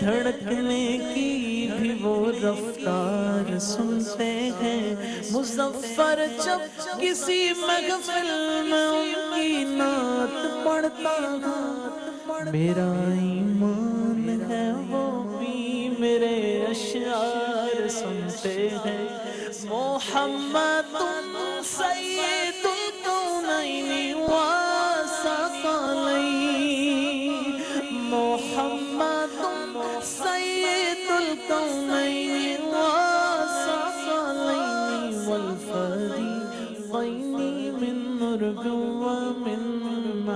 धड़कने की भी वो रफ्तार सुनते हैं। मुज़फ़्फ़र जब किसी महफ़िल में उनकी नात पढ़ता हूँ, मेरा ईमान है वो भी मेरे अशआर सुनते हैं। मोहम्मदुन सय्यदुल कौनैनि व सकलैन, मोहम्मदुन सय्यदुल कौनैनि व सकलैन वल फरीक़ैनि मिन उर्दु व मिन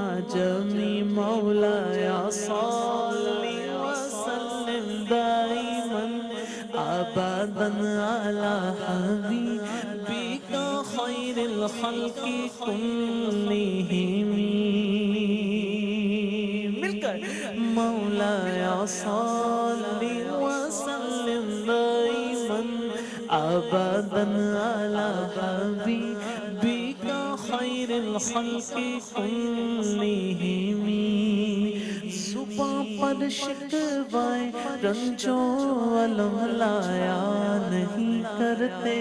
अजमी। मौलाया सल्लि व सल्लिम दाइमन अबदन अला हबीबिका खैरिल खल्क़ि कुल्लिहिम। मिलकर मौलाया सल्लि व सल्लिम दाइमन अबदन अला हबीबिका खैरिल खल्क़ि कुल्लिहिम। ज़ुबां पर शिकवाए रंजो अलम लाया नहीं करते,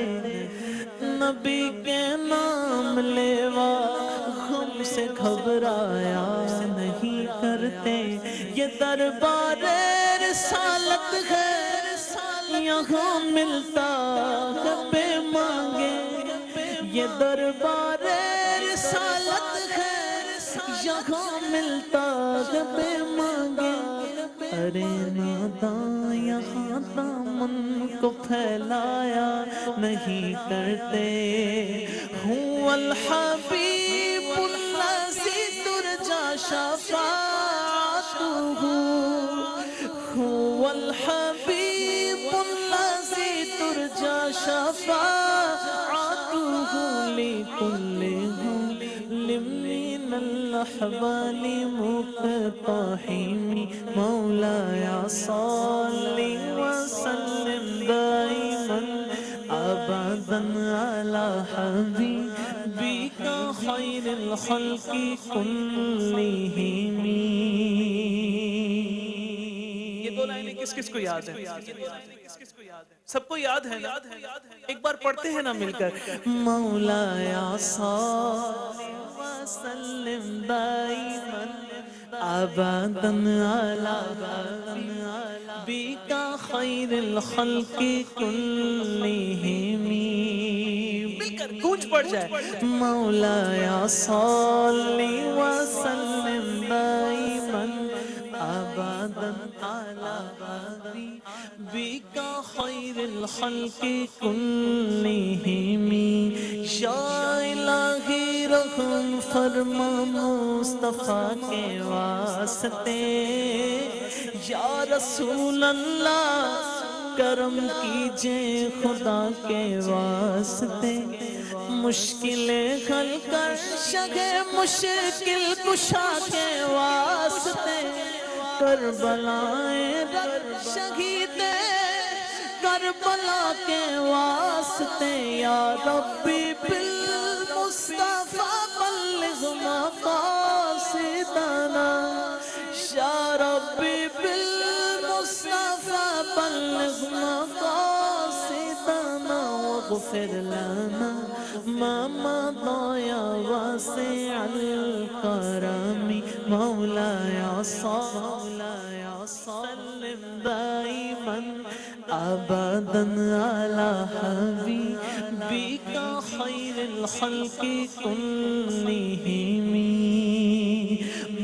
नबी के नाम लेवा गम से घबराया नहीं करते। ये दरबारे रिसालत है, यहाँ मिलता है बेमांगे। ये दरबारे रिसालत है, यहाँ मिलता है बेमांगे। अरे नादां यहाँ दामन को फैलाया नहीं करते। हुवल हबीबुल्लज़ी तुरजा शफ़ाअतुहु, हुवल हबीबुल्लज़ी तुरजा शफ़ाअतुहु लिकुल्लि लिमिनल अहवालि मुक़तहिमी। मौलाया सल्लि व सल्लिम दाइमन अबदन अला हबीबिका खैरिल खल्क़ि कुल्लिहिम। ये दो लाइनें किस किस को याद है? सबको याद है ना? एक बार पढ़ते हैं ना मिलकर। मौलाया सल्लि व सल्लिम दाइमन अबदन अला हबीबिका खैरिल खल्क़ि कुल्लिहिम। मिलकर गूंज पड़ जाए। मौलाया सल्लि व सल्लिम दाइमन अबदन अला हबीबिका खैरिल खल्क़ि कुल्लिहिम। या इलाही रहम फरमा मुस्तफ़ा के वास्ते, या रसूल अल्लाह करम कीजिए खुदा के वास्ते। मुश्किलें हल कर शगे मुश्किल कुशा के वास्ते। करबलाए रख शहीदे करबला के वास्ते। या रब्बी बिल मुस्तफ़ा बल्लिग़ मक़ासिदना, या रब्बी बिल मुस्तफ़ा बल्लिग़ मक़ासिदना वग़फ़िर लना मा मदा या वासिअल करमी। मौलाया सल्लिम दाइमन अबदन अला हबीबिका खैरिल खल्क़ि कुल्लिहिम।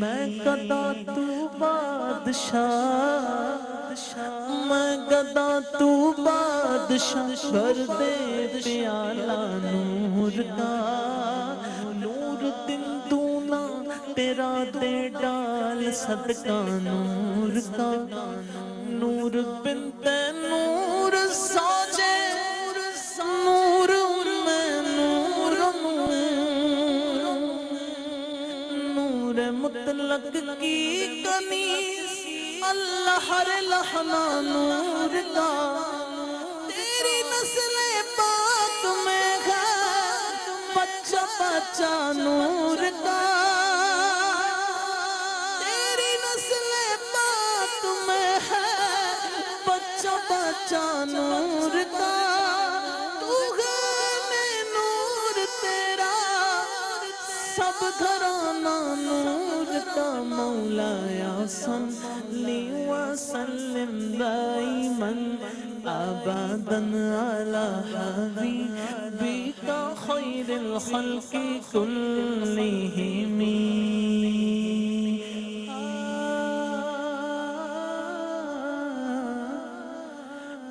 मैं गदा तू बादशाह, मैं गदा तू बादशाह, भर दे प्याला नूर का। नूर दिन दूना तेरा दे डाल सदका नूर का। नूर बिनते नूर साजे नूर में नूर नूर मुतलक की कनीज़ अल्लाह हर लहना नूर का। तेरी नस्ल पाक में है बच्चा बच्चा नूर का। तेरी नस्ल पाक में है सच्चा नूर का, तू है नूर तेरा, सब घराना नूर का। मौलाया सल्ली व सल्लिम दाइमन अबदन अला हबीबिका खैरिल खल्क़ि कुल्लिहिम।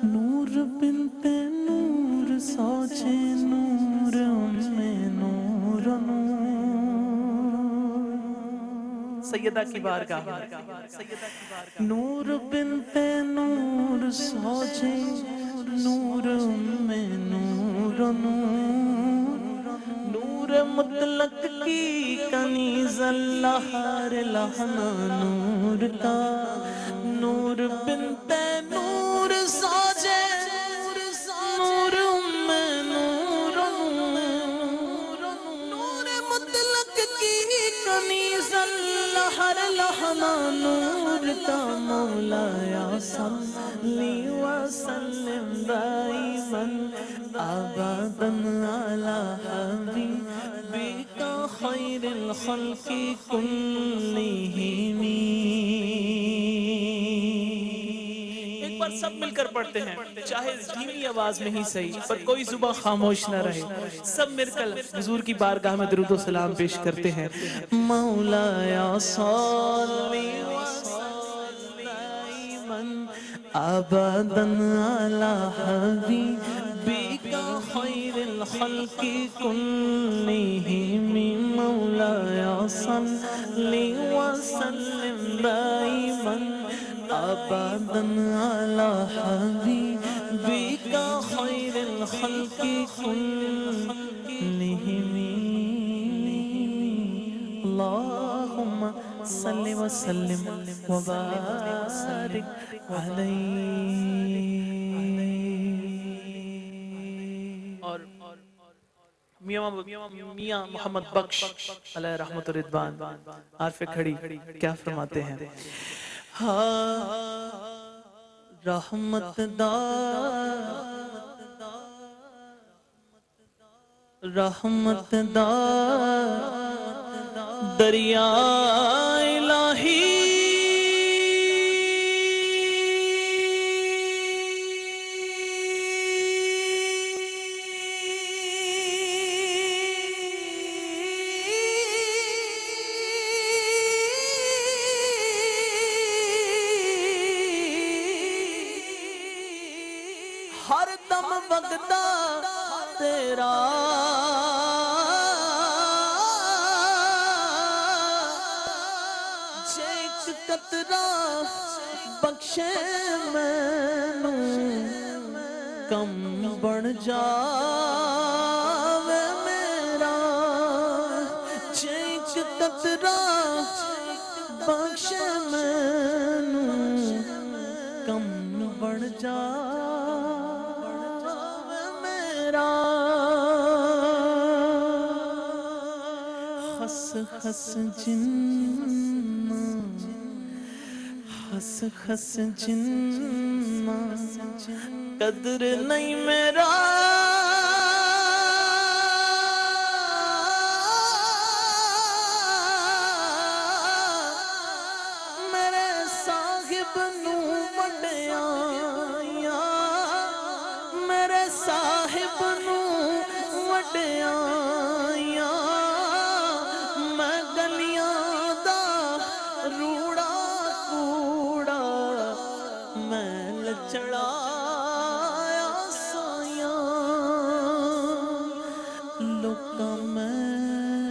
नूर बिनते नूर सौचे नूर में नूर सैयदा की बारगाह, नूर बिनते नूर सौचे नूर में नूर नूर मुतलक की कनीज़ अल्लाह लहना नूर का। नूर बिनते नूर सौचे नूर में नूर नूर मुतलक की कनीज़ अल्लाह लहना नूर का। मौलाया सल्ली व सल्लिम दाइमन अबदन अला हबीबिका खैरिल खल्क़ि कुल्लिहिम। एक बार सब मिलकर पढ़ते हैं, चाहे धीमी आवाज में ही सही, पर कोई जुबान खामोश न रहे। सब मिलकर हुजूर की बारगाह में दुरूद व सलाम पेश करते हैं। मौलाया सल्ली व सल्लिम अबदन अला हबीबिका खैरिल खल्क़ि कुल्लिहिम। मौलाया सल्ली व सल्लिम दाइमन अबदन अला हबीबिका खैरिल खल्क़ि कुल्लिहिम। अल्लाहुम्मा सल्लि व सल्लिम व बारिक अलैहि। और मियां मोहम्मद बख्श अलैहि रहमत व रिदवान आरफ़े खड़ी क्या फरमाते हैं? हाँ रहमत दा दरिया इलाही, हर दम बगदा तेरा जेक कतरा बख्शे मैनू कम बन जावे मेरा। जेक कतरा बख्शे मैनू कम बन जावे मेरा। हस हस जिन्ना हस हस जिन्ना कदर नहीं मेरा। मेरे साहिब नू वड्डिया, मेरे साहिब नू वड्डिया मैं गलियां दा रूड़ा कूड़ा मैं लचड़ाया साया। लोका मैनू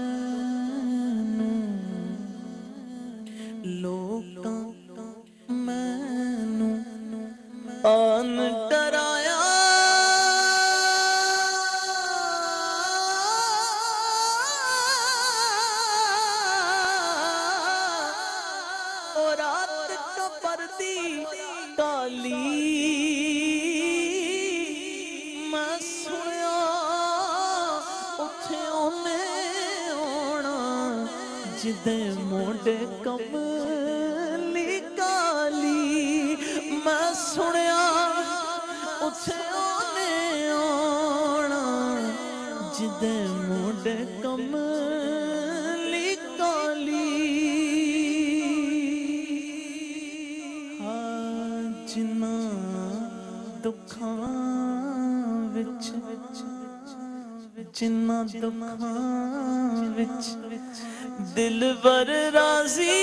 लोका मैनू आन डराया। रात का पर्दी काली मैं सुया उठे ओने आना जिदे मोडे कमली काली। मैं सुनिया जिन्ना दुखां विच जिन्ना दुखां विच दिलबर राजी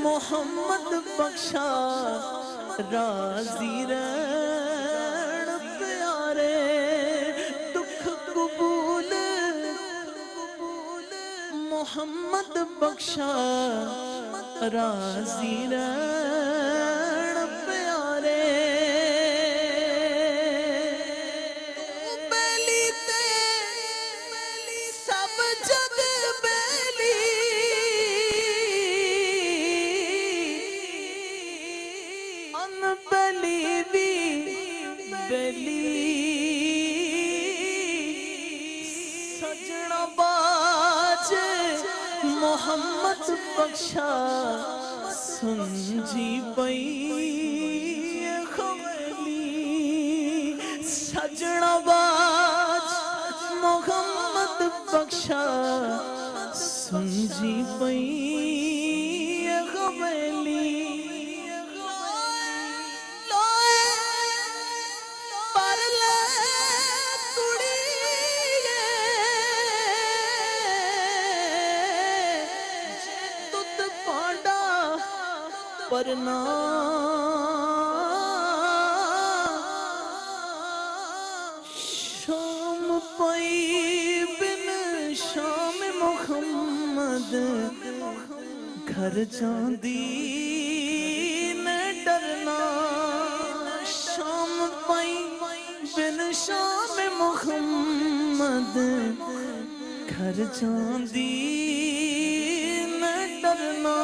मोहम्मद बख्शा राजी रहन प्यारे दुख कबूल मोहम्मद बख्शा राजी रहन प्यारे बेली ते सब जग बेली बली भी बली सजना बाज मोहम्मद बख्शा सुन जी पई खवेली सजना बाज मोहम्मद बख्शा सुन जी पई खवेली परना शाम पई बिन शाम मोहम्मद घर जांदी न डरना शाम पई बिन शाम मोहम्मद घर जांदी न डरना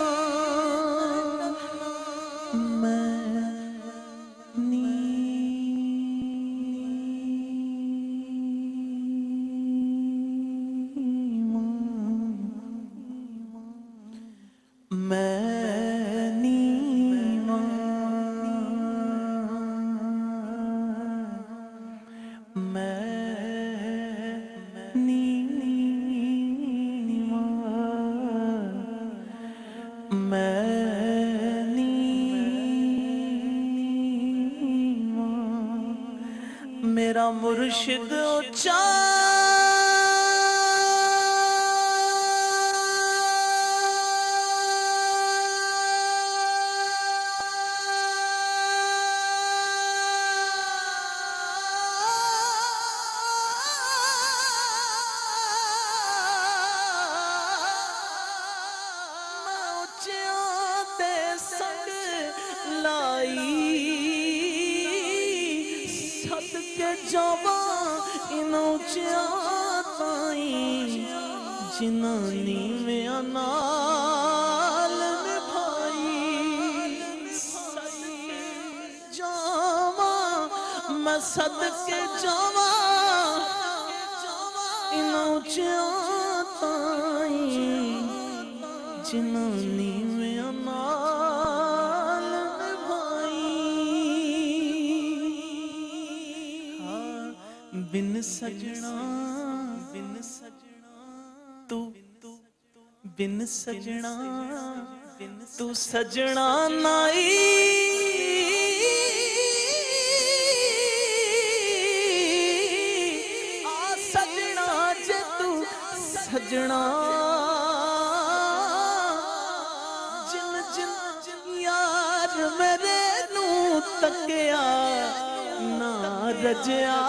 मेरा मुर्शिद ऊंचा जावा इनोचा ताई जिनानी में अनाल में भाई जावा मैं सदके जावा इनोचा ताई जिनानी में अनाल में भाई बिन सजना तू बिन सजना तू सजना नाई आ सजना जे तू सजना जिन जिन यार मेरे नू तकिया ना रजया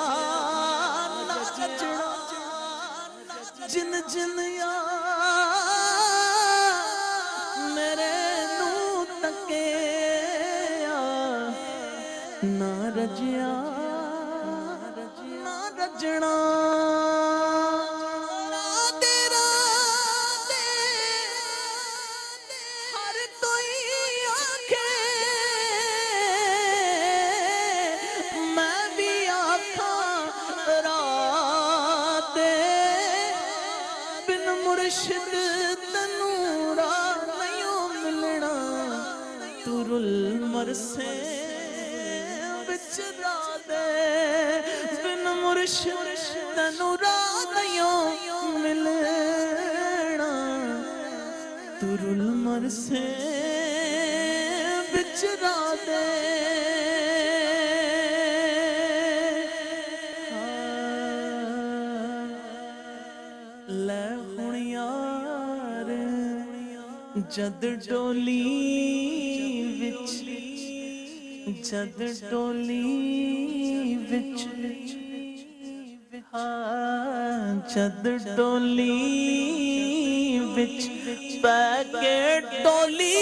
जिन जिन मेरे नू तके ना रजिया ना रजना तेरा हर कोई आखे मरसे विचरा दे बिन मुर्शिद तनु राधियों मिलना तुरुल मरसे विचरा दे ले हुण यार जद डोली विच जद डोली विच जद डोली विच बैके डोली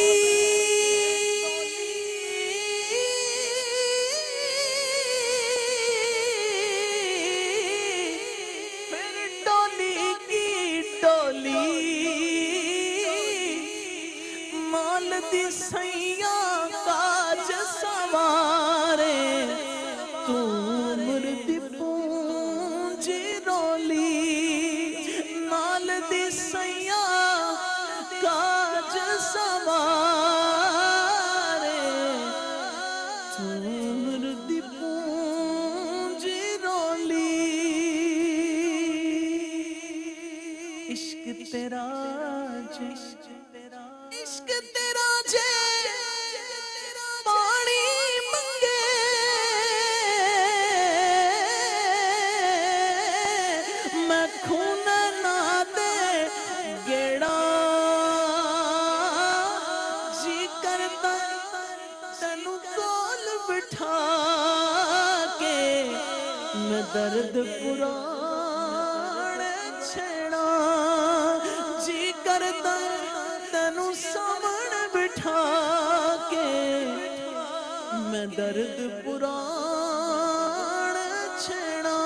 मेरी डोली की डोली माल दी सैया काज सवारे तू मुर्दी पूंजी रोली माल दी सैया काज सवारे तू मुर्दी पूंजी रोली इश्क तेरा इश्क तेरा जे पानी मंगे मैं खून ना दे गेड़ा जी करता तैनू कोल बिठा के मैं दर्द पुराने छेड़ा जी करता तैनू सामने बिठा के मैं दर्द पुराने छेड़ा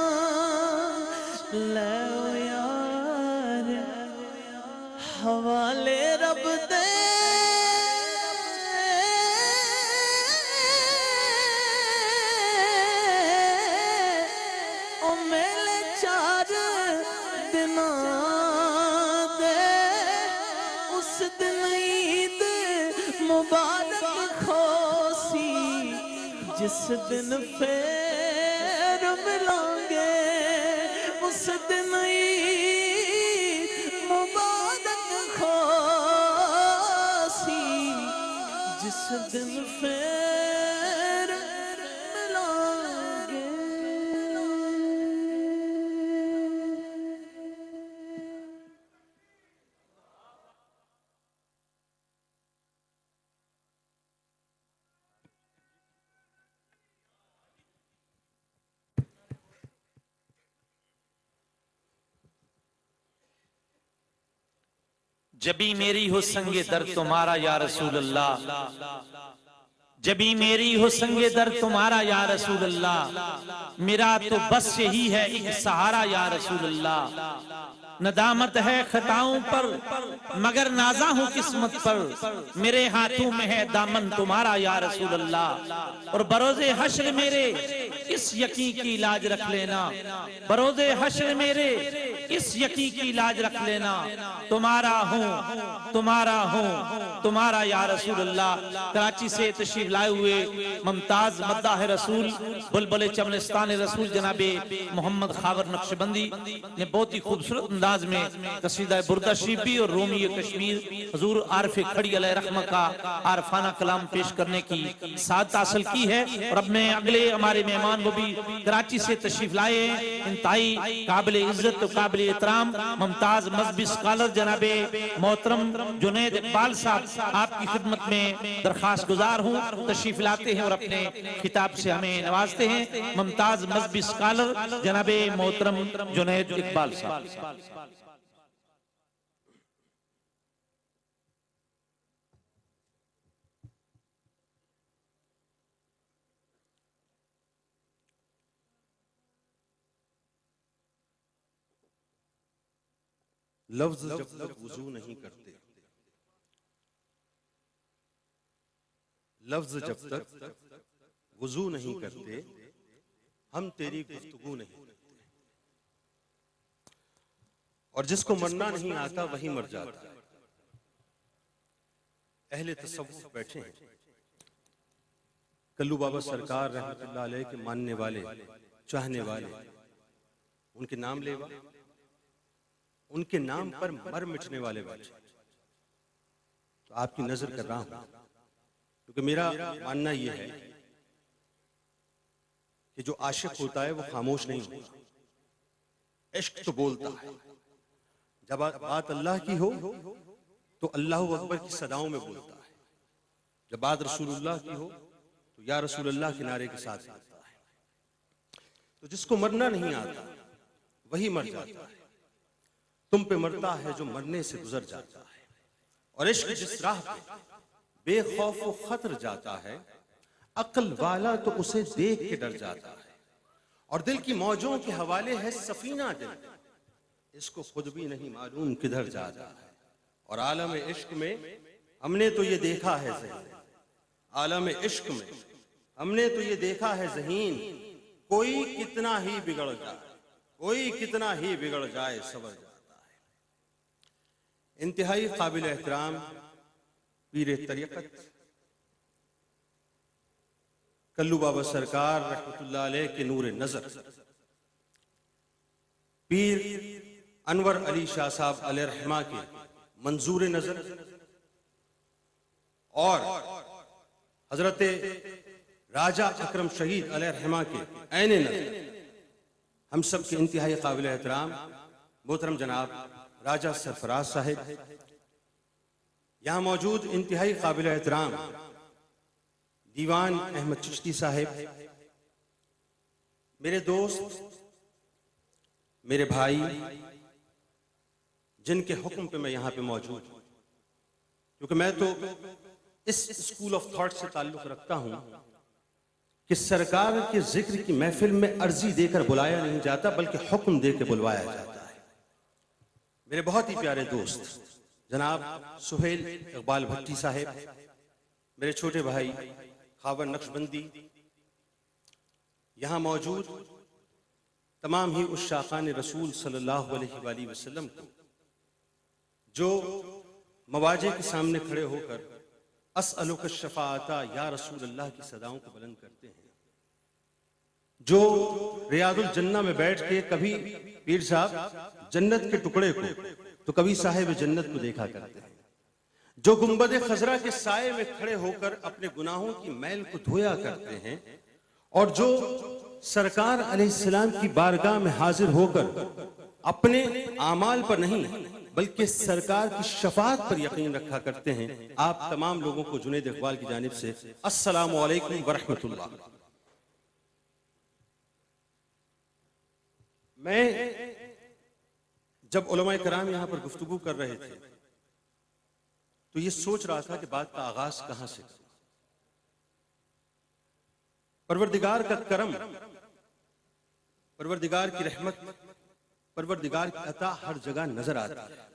ले ओ यार हवाले रब दे ओ मेले 4 दिनां दे उस दिन ईद मुबारक खोसी जिस दिन फिर मिलांगे उस दिन ईद मुबारक खोसी जिस दिन फिर मिलांगे। जबी मेरी हो संगे दर तुम्हारा या रसूल अल्लाह जबी मेरी हो संगे दर तुम्हारा या रसूल अल्लाह मेरा तो बस यही है एक सहारा या रसूल अल्लाह नदामत है खताओं पर मगर नाजा हूं किस्मत पर मेरे हाथों में है दामन तुम्हारा या रसूल अल्लाह और बरोज़े हश्र मेरे इस यकीन की इलाज रख लेना बरोज़े हश्र मेरे इस यकीन की इलाज रख लेना तुम्हारा हूं तुम्हारा या रसूल अल्लाह। कराची से तशरीफ लाए हुए मुमताज मद्दाह रसूल बुलबुल चमलिस्तान रसूल जनाबे मोहम्मद खावर नक्शबंदी ने बहुत ही खूबसूरत अंदाज में कसीदा बुर्दा शरीफी और रोमी कश्मीर हुजूर आरिफ खड़ी अलैह रहमत का आरफाना कलाम पेश करने की सादत हासिल की है। और अब मैं अगले हमारे मेहमान वो भी कराची से तशरीफ लाए इंतहाई काबिल इज्जत काबिल एहतराम मुमताज मजहबी स्कॉलर जनाबे मोहतरम जुनैद इकबाल साहब आपकी खिदमत में दरखास्त गुजार हूँ तशरीफ लाते हैं और अपने खिताब से हमें नवाजते हैं। मुमताज मजहबी स्कॉलर जनाबे मोहतरम जुनैद इकबाल साहब। लफ्ज जब तक वुजू नहीं करते लफ्ज जब तक वुजू नहीं करते हम तेरी गुफ्तगू नहीं करते और जिसको मरना नहीं आता वही मर जाता है। अहले तसव्वुफ बैठे हैं कल्लू बाबा सरकार रहमतुल्लाह अलैह के मानने वाले, चाहने वाले, उनके नाम लेवा, उनके नाम पर मर मिटने वाले बैठे। तो आपकी नजर कर रहा हूं, क्योंकि मेरा मानना यह है कि जो आशिक होता है वो खामोश नहीं होता, इश्क तो बोलता है। जब बात अल्लाह की हो तो अल्लाह अकबर की सदाओं में बोलता है, जब बात रसूलुल्लाह की हो तो या रसूलुल्लाह के नारे के साथ बोलता है। तो जिसको मरना नहीं आता वही मर जाता है। तुम पे मरता है जो मरने से गुजर जाता है, और इश्क जिस राह पे बेखौफ व खतर जाता है, अक्ल वाला तो उसे देख के डर जाता है। और दिल की मौजों के हवाले है सफीना दिल, इसको खुद भी नहीं मालूम किधर जाता है। और आलम इश्क में हमने तो ये देखा है ज़हीन, आलम इश्क में हमने तो ये देखा है ज़हीन, कोई कितना ही बिगड़ जाए, कोई कितना ही बिगड़ जाए सबर जाता है। इंतहाई काबिल एहतराम पीर तरीक़त कल्लू बाबा सरकार रहमतुल्लाह अलैह के नूर नजर पीर अनवर अली शाह साहब अलैहि रहमा के मंजूर नजर और हजरत राजा अकरम शहीद अलैहि रहमा के ऐने नजर हम सब के इंतहाई काबिल एहतराम मोहतरम जनाब राजा सरफराज साहिब, यहां मौजूद इंतहाई काबिल एहतराम दीवान अहमद चिश्ती साहिब, मेरे दोस्त, मेरे भाई, जिनके हुक्म पे मैं यहां पे मौजूद हूं, क्योंकि मैं तो इस स्कूल ऑफ थॉट से ताल्लुक रखता हूं कि सरकार के जिक्र की महफिल में अर्जी देकर बुलाया नहीं जाता, बल्कि हुक्म देकर बुलवाया जाता है। मेरे बहुत ही प्यारे दोस्त जनाब सुहेल इकबाल भट्टी साहिब, मेरे छोटे भाई खावर नक्शबंदी, यहां मौजूद तमाम ही उस शाखान रसूल सल्लल्लाहु अलैहि वसल्लम को जो मवाजे के सामने खड़े होकर अस्अलुक शफाअता या रसूल अल्लाह की सदाओं को बुलंद करते हैं, जो रियादुल जन्ना में बैठ के कभी पीर साहब जन्नत के टुकड़े को तो कभी साहिब जन्नत को देखा करते हैं, जो गुंबद खजरा के साए में खड़े होकर अपने गुनाहों की मैल को धोया करते हैं, और जो सरकार अलैहिस्सलाम की बारगाह में हाजिर होकर अपने आमाल पर नहीं बल्कि सरकार की शफाअत पर यकीन रखा करते हैं। आप तमाम लोगों को जुनैद इकबाल की जानिब से अस्सलामु अलैकुम व रहमतुल्लाह। मैं जब उलमाए कराम यहां पर गुफ्तगू कर रहे थे तो ये सोच रहा था कि बात का आगाज कहां से करूं। परवरदिगार का करम, परवरदिगार की रहमत, परवरदिगार की अता हर जगह नजर आती है।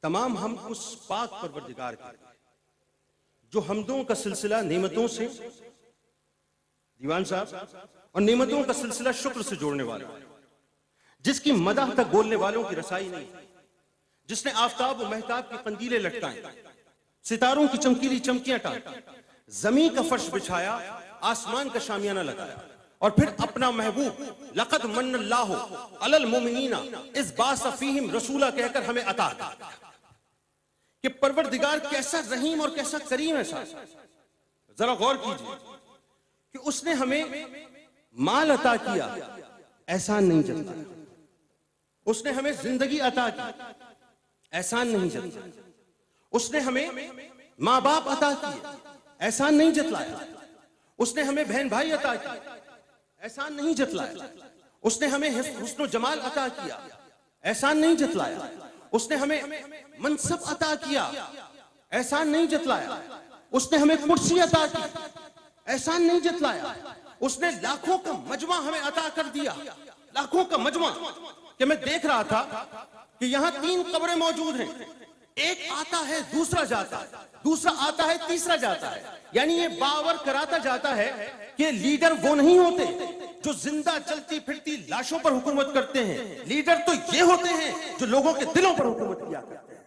तमाम हम उस पाक परवरदिगार के जो हमदों का सिलसिला नेमतों से, दीवान साहब, और नेमतों का सिलसिला शुक्र से जोड़ने वाला, जिसकी मदह तक बोलने वालों की रसाई नहीं, जिसने आफताब और महताब की कंदीलें लटकाई, सितारों की चमकीली चमकियां टांगी, जमीन का फर्श बिछाया, आसमान का शामियाना लगाया, और फिर अपना महबूब लक़द मन्नल्लाहु अलल मोमिनीना इस बाअस फीहिम रसूला कहकर हमें अता किया। कि परवरदिगार कैसा रहीम और कैसा करीम है साहब, जरा गौर कीजिए कि उसने हमें माल अता किया, एहसान नहीं जताया, उसने हमें जिंदगी अता की, एहसान नहीं जताया, उसने हमें माँ बाप अता किए, एहसान नहीं जतलाया, उसने हमें बहन भाई अता किए, एहसान नहीं जतलाया, उसने हमें हुस्न जमाल अता किया, एहसान नहीं जतलाया, उसने हमें मनसब अता किया, एहसान नहीं जतलाया, उसने हमें कुर्सी अता की, एहसान नहीं जतलाया, उसने लाखों का मजमा हमें अता कर दिया, लाखों का मजमा। कि मैं देख रहा था कि यहां 3 कब्रें मौजूद हैं, एक आता है दूसरा जाता है, दूसरा आता है तीसरा जाता है, यानी ये बावर कराता जाता है कि लीडर वो नहीं होते जो जिंदा चलती फिरती लाशों पर हुकूमत करते हैं, लीडर तो ये होते हैं जो लोगों के दिलों पर हुकूमत किया करते हैं।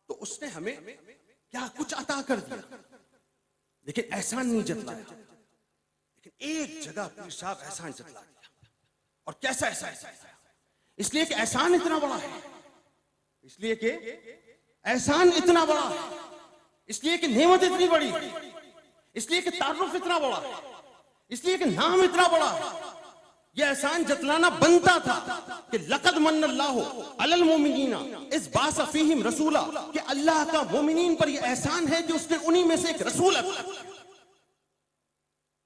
तो उसने हमें क्या कुछ अता कर दिया। लेकिन एहसान नहीं जतलाया। लेकिन एक जगह पीर साहब एहसान जतला दिया। और कैसा एहसान? इसलिए कि एहसान इतना बड़ा है, इसलिए कि एहसान इतना बड़ा है, इसलिए कि नेमत इतनी बड़ी है, इसलिए कि तारुफ इतना बड़ा है, इसलिए कि नाम इतना बड़ा है। यह एहसान जतलाना बनता था कि लक़द मन्नल्लाहु अलल मोमिनीना इस बासा फीहिम रसूला, कि अल्लाह का मोमिनीन पर यह एहसान है कि उसने उन्हीं में से एक रसूल अता किया।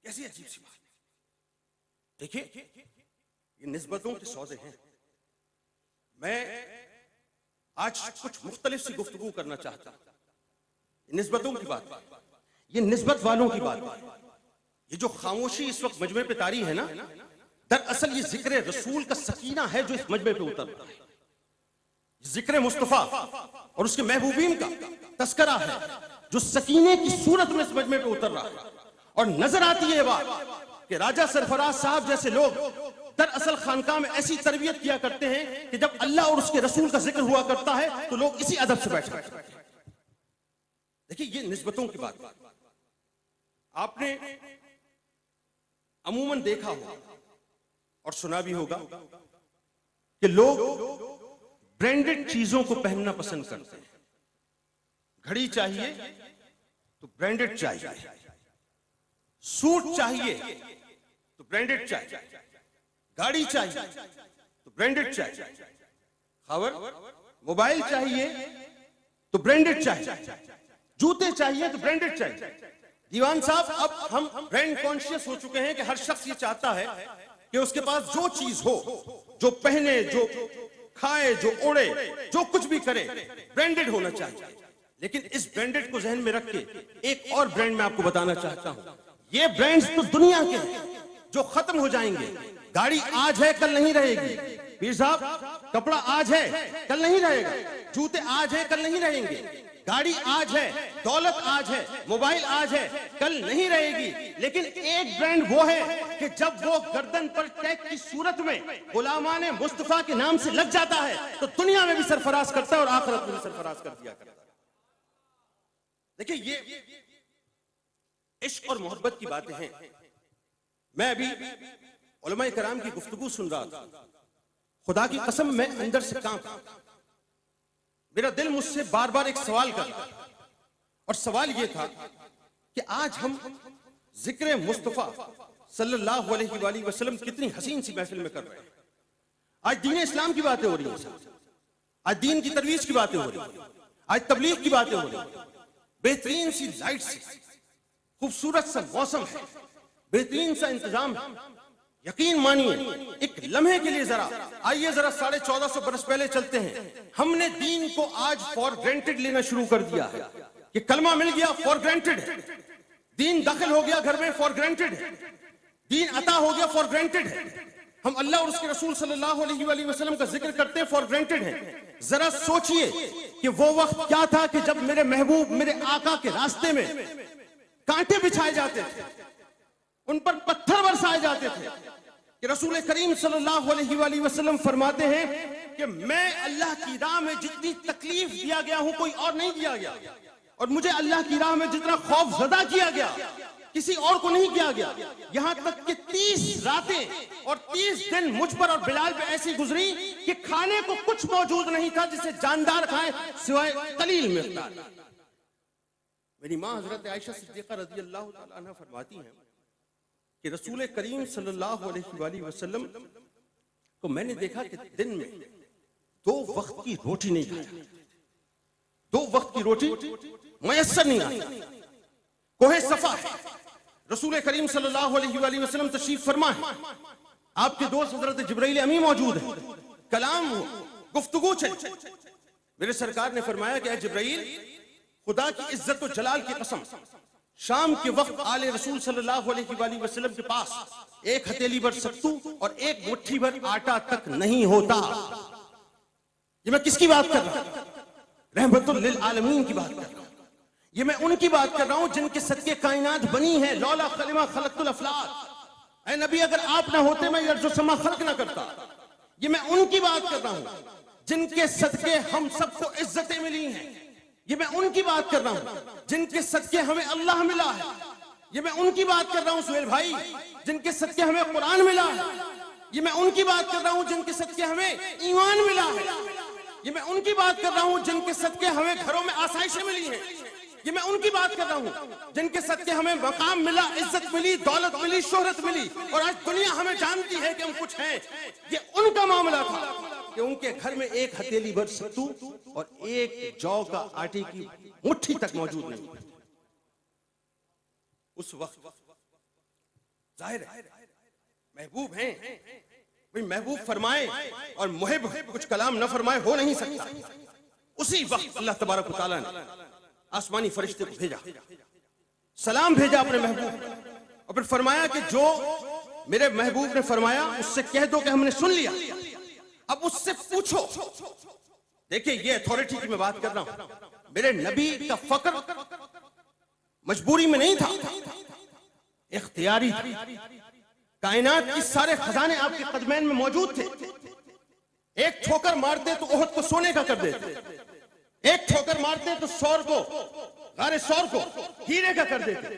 कैसी अजीब सी बात। देखिए, ये निस्बतों के सौदे हैं। मैं आज कुछ मुख्तलिफ सी गुफ्तगू करना चाहता हूं। ये निस्बतों की बात है, ये निस्बत वालों की बात है। ये जो खामोशी इस वक्त मजमे पे तारी है ना, दरअसल ये जिक्र रसूल का सकीना है जो इस मजमे पे उतर रहा है। जिक्र मुस्तफा और उसके महबूबीन का तस्करा है जो सकीने की सूरत में इस मजमे पे उतर रहा है। और नजर आती है बात कि राजा सरफराज साहब जैसे लोग दरअसल खानकाह में ऐसी तरबियत किया करते हैं कि जब अल्लाह और उसके रसूल का जिक्र हुआ करता है तो लोग इसी अदब से बैठते हैं। देखिए, ये निस्बतों की बात। आपने अमूमन देखा होगा और सुना भी होगा कि लोग ब्रांडेड चीजों को पहनना पसंद करते हैं। घड़ी चाहिए तो ब्रांडेड चाहिए, सूट चाहिए तो ब्रांडेड चाहिए, गाड़ी चाहिए तो ब्रांडेड चाहिए, खबर मोबाइल चाहिए तो ब्रांडेड चाहिए, जूते चाहिए तो ब्रांडेड चाहिए। दीवान साहब, अब हम ब्रांड कॉन्शियस हो चुके हैं कि हर शख्स ये चाहता है कि उसके पास जो चीज हो, जो पहने, जो खाए, जो ओढ़े, जो कुछ भी करे, ब्रांडेड होना चाहिए। लेकिन इस ब्रांडेड को जहन में रख के एक और ब्रांड मैं आपको बताना चाहता हूं। ये ब्रांड्स तो दुनिया के हैं जो खत्म हो जाएंगे। गाड़ी आज है कल नहीं रहेगी, पीर साहब कपड़ा आज है कल नहीं रहेगा, जूते आज है कल नहीं रहेंगे, गाड़ी आज है, दौलत आज है, मोबाइल आज है, कल नहीं रहेगी। लेकिन एक ब्रांड वो है कि जब वो गर्दन पर टैग की सूरत में गुलामाने मुस्तफा के नाम से लग जाता है तो दुनिया में भी सरफराज करता है और आखिरत में भी सरफराज कर दिया करता है। देखिए, ये इश्क और मोहब्बत की बातें हैं। मैं अभी उलमाए कराम की गुफ्तगू सुन रहा था। खुदा की कसम, मैं अंदर से कांप रहा था। मेरा दिल मुझसे बार बार एक सवाल कर रहा था, और सवाल यह था कि आज हम जिक्र मुस्तफा सल्लल्लाहु अलैहि वसल्लम कितनी हसीन सी महफिल में कर रहे हैं। आज दीन इस्लाम की बातें हो रही हैं, आज दीन की तरवीज की बातें हो रही हैं, आज तबलीग की बातें हो रही हैं। बेहतरीन सी लाइट से, खूबसूरत सा मौसम है, बेहतरीन सा इंतजाम है। यकीन मानिए, एक लम्हे के लिए जरा आइए, जरा 1450 बरस पहले चलते हैं। हमने दीन को आज फॉर ग्रांटेड लेना शुरू कर दिया है कि कलमा मिल गया, फॉर ग्रांटेड है। दीन दाखिल हो गया घर में, फॉर ग्रांटेड है। दीन अता हो गया, फॉर ग्रांटेड है। हम अल्लाह और उसके रसूल सल्लल्लाहु अलैहि वसल्लम का जिक्र करते हैं, फॉर ग्रांटेड है। जरा सोचिए कि वो वक्त क्या था कि जब मेरे महबूब, मेरे आका के रास्ते में कांटे बिछाए जाते थे, उन पर पत्थर बरसाए जाते थे, कि रसूल करीम सल्लल्लाहु अलैहि वसल्लम फरमाते हैं कि मैं अल्लाह की राह में जितनी तकलीफ दिया गया हूं कोई और नहीं दिया गया, और मुझे अल्लाह की राह में जितना खौफ ज़दा किया गया किसी और को नहीं किया गया। यहां तक कि 30 रातें और 30 दिन मुझ पर और बिलाल पे ऐसी गुजरी कि खाने को कुछ मौजूद नहीं था जिसे जानदार खाए सिवाय कलील मिक़दार। मेरी मां हजरत आयशा सिद्दीक़ा रज़ियल्लाहु ताला अन्हा फरमाती हैं कि रसूल करीम सल्लल्लाहु अलैहि वसल्लम को मैंने देखा कि दिन में 2 वक्त की रोटी नहीं खाती, 2 वक्त की रोटी मयस्सर नहीं आती। कोहे सफा है, रसूल करीम सल्लल्लाहु अलैहि वसल्लम तशरीफ फरमा है, आपके दोस्त हजरत जिब्राइल अमी मौजूद है, कलाम हो, गुफ्तगू चले। मेरे सरकार ने फरमाया कि जिब्राइल, खुदा की इज्जत और जलाल की कसम, शाम के वक्त आले रसूल सल्लल्लाहु अलैहि वसल्लम के पास एक हथेली भर सत्तू और एक मुट्ठी भर आटा तक नहीं होता। ये मैं किसकी बात कर रहा हूं? रहमतुल लिल आलमीन की बात कर रहा हूं। ये मैं उनकी बात कर रहा हूं जिनके सदके कायनात बनी है। लौला कलिमा खलक़तुल अफ़लाक, ऐ नबी अगर आप ना होते मैं अर्ज़ व समा खल्क़ ना करता। ये मैं उनकी बात कर रहा हूं जिनके सदके हम सबको इज्जतें मिली हैं। ये मैं उनकी बात कर रहा हूं जिनके सदके हमें अल्लाह मिला है। ये मैं उनकी बात कर रहा हूं सुहेल भाई, जिनके सदके हमें कुरान मिला है। ये मैं उनकी बात कर रहा हूं जिनके सदके हमें ईमान मिला है। ये मैं उनकी बात कर रहा हूं जिनके सदके हमें घरों में आसाइशें मिली हैं। ये मैं उनकी बात कर रहा हूं जिनके सदके हमें मकाम मिला, इज्जत मिली, दौलत मिली, शोहरत मिली, और आज दुनिया हमें जानती है कि हम कुछ हैं। ये उनका मामला था कि उनके घर में एक हथेली भर सत्तू और एक जौ का आटे की मुट्ठी तक मौजूद नहीं। उस वक्त जाहिर है महबूब हैं, भाई महबूब फरमाए और मुहिब कुछ कलाम न फरमाए हो नहीं सकता। उसी वक्त अल्लाह तबारक व तआला ने आसमानी फरिश्ते को भेजा, सलाम भेजा अपने महबूब, और फिर फरमाया कि जो मेरे महबूब ने फरमाया उससे कह दो कि हमने सुन लिया, अब उससे पूछो। देखिए ये अथॉरिटी की मैं बात कर रहा हूं। मेरे नबी का फक्र मजबूरी में नहीं था, इख्तियारी था। कायनात की सारे खजाने आपके कदमैन में मौजूद थे। एक ठोकर मारते तो ओहद को सोने का कर देते, एक ठोकर मारते तो सौर को, गारे सौर को हीरे का कर देते।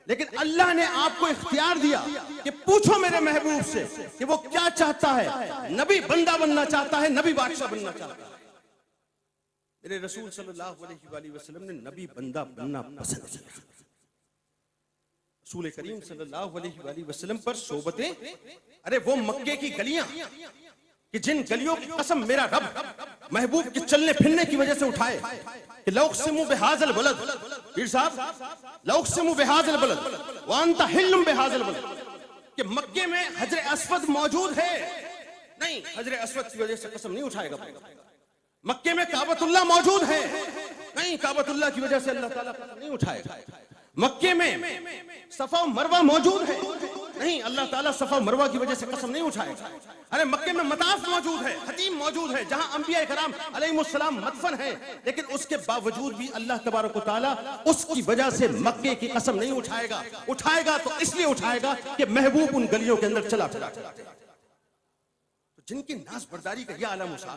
लेकिन अल्लाह ने आपको इख्तियार दिया कि पूछो मेरे महबूब से कि वो क्या चाहता है। नबी बंदा बनना चाहता है, नबी बादशाह बनना चाहता है। मेरे रसूल सल्लल्लाहु अलैहि वसल्लम ने नबी बंदा बनना पसंद किया। रसूल करीम सल्लल्लाहु अलैहि वसल्लम पर सोबतें, अरे वो मक्के की गलियां कि जिन गलियों की कसम मेरा रब महबूब के चलने फिरने की वजह से उठाए कि लौक से मुंह बेहाजल बलद, पीर साहब लौक से मुंह बेहाजल बलद वांता हिल्लुम बेहाजल बलद, कि मक्के में हजरे अस्वद मौजूद है। नहीं, हजरे अस्वद की वजह से कसम नहीं उठाएगा। मक्के में काबतुल्लाह मौजूद है, नहीं, काबतुल्लाह की वजह से अल्लाह ताला कसम नहीं उठाएगा। मक्के में सफा मरवा मौजूद है, नहीं, अल्लाह ताला सफा मरवा की वजह से कसम नहीं उठाएगा। अरे मक्के में मताफ मौजूद है, हतीम मौजूद है, जहां अंबिया कराम अलैहिमुस्सलाम मदफन है, लेकिन उसके बावजूद भी अल्लाह तबारक व तआला उसकी वजह से मक्के की कसम नहीं उठाएगा। उठाएगा तो इसलिए उठाएगा कि महबूब उन गलियों के अंदर चला फिरा। तो जिनकी नाज बर्दारी का यह आलम उसा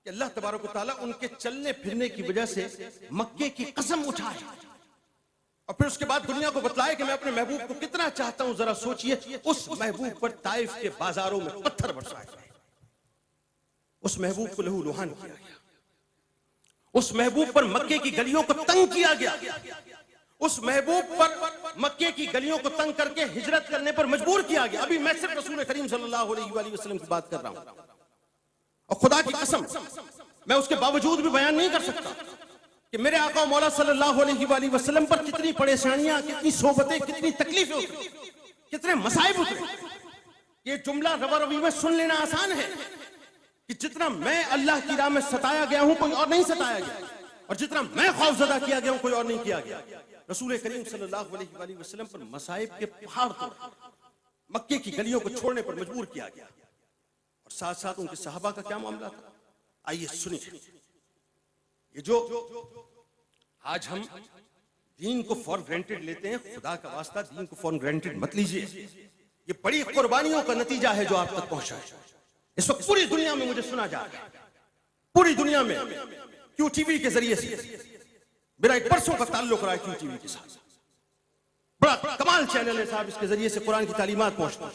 कि अल्लाह तबारक व तआला उनके चलने फिरने की वजह से मक्के की कसम उठाए, और फिर उसके बाद दुनिया को बतलाए कि मैं अपने महबूब को कितना चाहता हूं। जरा सोचिए, उस महबूब पर ताइफ के बाजारों में पत्थर बरसाए गए, उस महबूब को लहू लुहान किया गया, उस महबूब पर मक्के की गलियों को तंग किया गया, उस महबूब पर मक्के की गलियों को तंग करके हिजरत करने पर मजबूर किया गया। अभी मैं सिर्फ रसूल करीम सल्लल्लाहु अलैहि वसल्लम की बात कर रहा हूं, और खुदा की कसम मैं उसके बावजूद भी बयान नहीं कर सकता कि मेरे आका मौला सल्लल्लाहु अलैहि वसल्लम पर कितनी परेशानियां, कितनी सोबतें, कितनी तकलीफें उतरी, कितने मसाइब उतरे। ये जुमला रवा रवी में सुन लेना आसान है कि जितना मैं अल्लाह की राह में सताया गया हूं कोई और नहीं सताया गया, और जितना मैं खौफजदा किया गया हूं कोई और नहीं किया गया। रसूल करीम सल्लल्लाहु अलैहि वसल्लम पर मसाइब के पहाड़ तोड़, मक्के की गलियों को छोड़ने पर मजबूर किया गया, और साथ साथ उनके सहाबा का क्या मामला था, आइए सुनिए। ये जो आज हम दीन को फॉर ग्रांटेड लेते हैं, खुदा का वास्ता दीन को फॉर ग्रांटेड मत लीजिए। ये बड़ी कुर्बानियों का नतीजा है जो आप तक पहुंचा है। इस वक्त पूरी दुनिया में मुझे सुना जा रहा है, पूरी दुनिया में क्यू टीवी के जरिए से। मेरा एक परसों का ताल्लुक रहा है क्यू टीवी के साथ, बड़ा कमाल चैनल है साहब, इसके जरिए से कुरान की तालीमात पहुंचती है।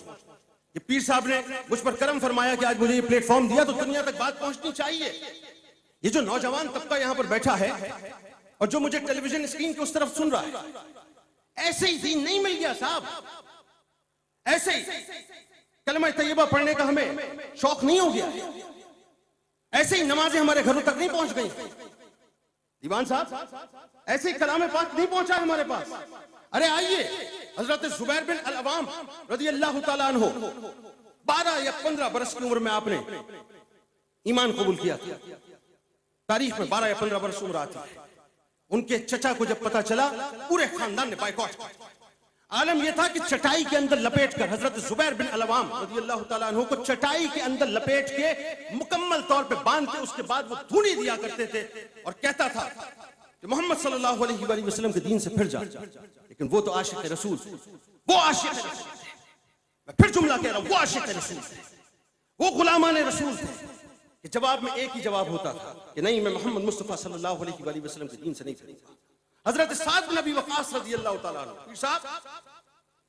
ये पीर साहब ने मुझ पर करम फरमाया कि आज मुझे ये प्लेटफॉर्म दिया, तो दुनिया तक बात पहुंचनी चाहिए। ये जो नौजवान तबका यहां पर बैठा है और जो मुझे टेलीविजन स्क्रीन के उस तरफ सुन रहा है, ऐसे ही दीन नहीं मिल गया साहब, ऐसे ही कलमा तैयबा पढ़ने का हमें शौक नहीं हो गया, ऐसे ही नमाजें हमारे घरों तक नहीं पहुंच गई। दीवान साहब, ऐसे ही कलाम पाक नहीं पहुंचा हमारे पास। अरे आइए, हजरत जुबैर बिन अल-अवाम रज़ी अल्लाह तआला अन्हु 12 या 15 बरस की उम्र में आपने ईमान कबूल किया था। तारीख में 12 या 15 वर्ष उम्र आती है। उनके चचा को जब पता चला, पूरे खानदान ने बाइकॉट। आलम यह था कि चटाई के अंदर लपेट कर हजरत जुबैर बिन अल-अवाम रज़ी अल्लाह तआला अन्हु को चटाई के अंदर लपेट के मुकम्मल तौर पे बांध के उसके बाद वो धूनी दिया करते थे और कहता था कि मोहम्मद सल्लल्लाहु अलैहि वसल्लम के दीन से फिर जा। लेकिन वो तो आशिक रसूल, वो आशिक रसूल थे। मैं फिर जुमला कह रहा हूं, वो आशिक रसूल थे, वो गुलामान रसूल थे कि जवाब में एक ही जवाब होता था कि नहीं, मैं मोहम्मद मुस्तफा सल्लल्लाहु अलैहि वसल्लम के दीन से नहीं फिरूंगा। हजरत साद बिन अबी वक़ास रज़ी अल्लाह तआला अन्हु साहब,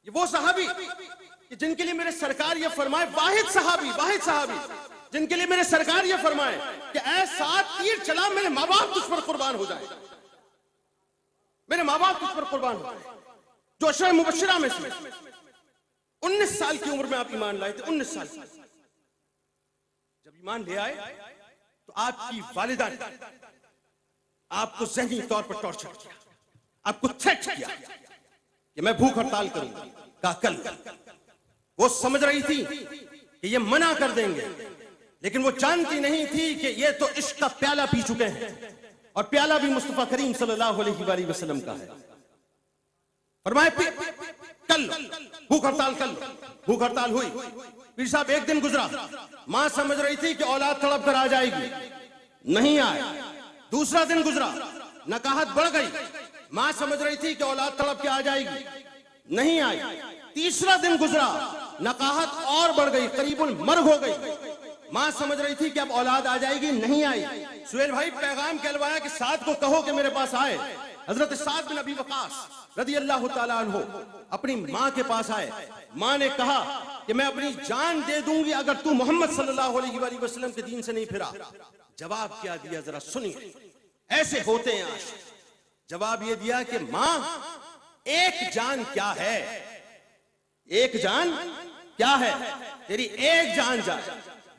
ये वो सहाबी कि जिनके लिए मेरे सरकार ये फरमाए, वाहिद सहाबी जिनके लिए मेरे सरकार ये फरमाए कि ऐ साद, तीर चला, मेरे माँ बाप तुझ पर कुर्बान हो जाए, मेरे माँ बाप तुझ पर कुर्बान हो जाए। जो अशरा मुबश्शिरा में से 19 साल की उम्र में आप ईमान लाए थे। 19 साल जब ईमान ले आए तो आपकी वालिदा ने आपको ज़हनी तौर पर टॉर्चर किया, आपको थ्रेट किया कि मैं भूख हड़ताल करूंगा। कहा कल। वो समझ रही थी कि ये मना कर देंगे, लेकिन वो जानती नहीं थी कि ये तो इश्क का प्याला पी चुके हैं, और प्याला भी मुस्तफा करीम सल्लल्लाहु अलैहि वसल्लम का है। फरमाए कल भूख हड़ताल, कल भूख हड़ताल हुई। पीर साहब, एक दिन गुजरा, मां समझ रही थी कि औलाद तड़प कर आ जाएगी, नहीं आए। दूसरा दिन गुजरा, नकाहत बढ़ गई, मां समझ रही थी कि औलाद तड़प के आ जाएगी, नहीं आई। तीसरा दिन गुजरा, नकाहत और बढ़ गई, करीबुल मर्ग हो गई, मां समझ रही थी कि अब औलाद आ जाएगी, नहीं आई। सुहेल भाई पैगाम कहलवाया कि साद को कहो कि मेरे पास आए। हजरत साद बिन अबी वक़ास रज़ी अल्लाह तआला अन्हु अपनी मां के पास आए। मां ने कहा कि मैं अपनी जान दे दूंगी अगर तू मोहम्मद सल्लल्लाहु अलैहि वसल्लम के दीन से नहीं फिरा। जवाब क्या दिया, जरा सुनिए, ऐसे होते हैं आज। जवाब ये दिया कि मां, एक जान क्या है, एक जान क्या है, तेरी एक जान जाए,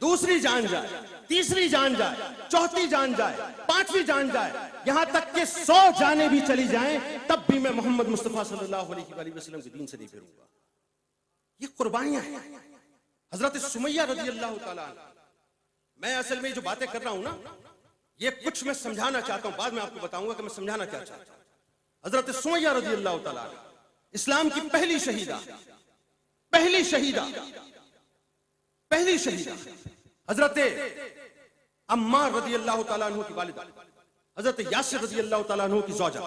दूसरी जान जाए, तीसरी जान जाए, चौथी जान जाए, पांचवी जान जाए, यहां तक कि 100 जानें भी चली जाएं, तब भी मैं मोहम्मद मुस्तफा सल्लल्लाहु अलैहि वसल्लम के दीन से नहीं फिरूंगा। ये कुर्बानियां हैं। हजरत सुमैया रज़ी अल्लाह तआला अन्हा, मैं असल में जो बातें कर रहा हूं ना, ये कुछ मैं समझाना चाहता हूं, बाद में आपको बताऊंगा कि मैं समझाना क्या चाहता हूं। हजरत सुमैया रज़ी अल्लाह तआला अन्हा इस्लाम की पहली शहीदा हजरत अम्मार रज़ी अल्लाह तआला अन्हु की वालिदा, हजरत यासिर रज़ी अल्लाह तआला अन्हु की ज़ौजा।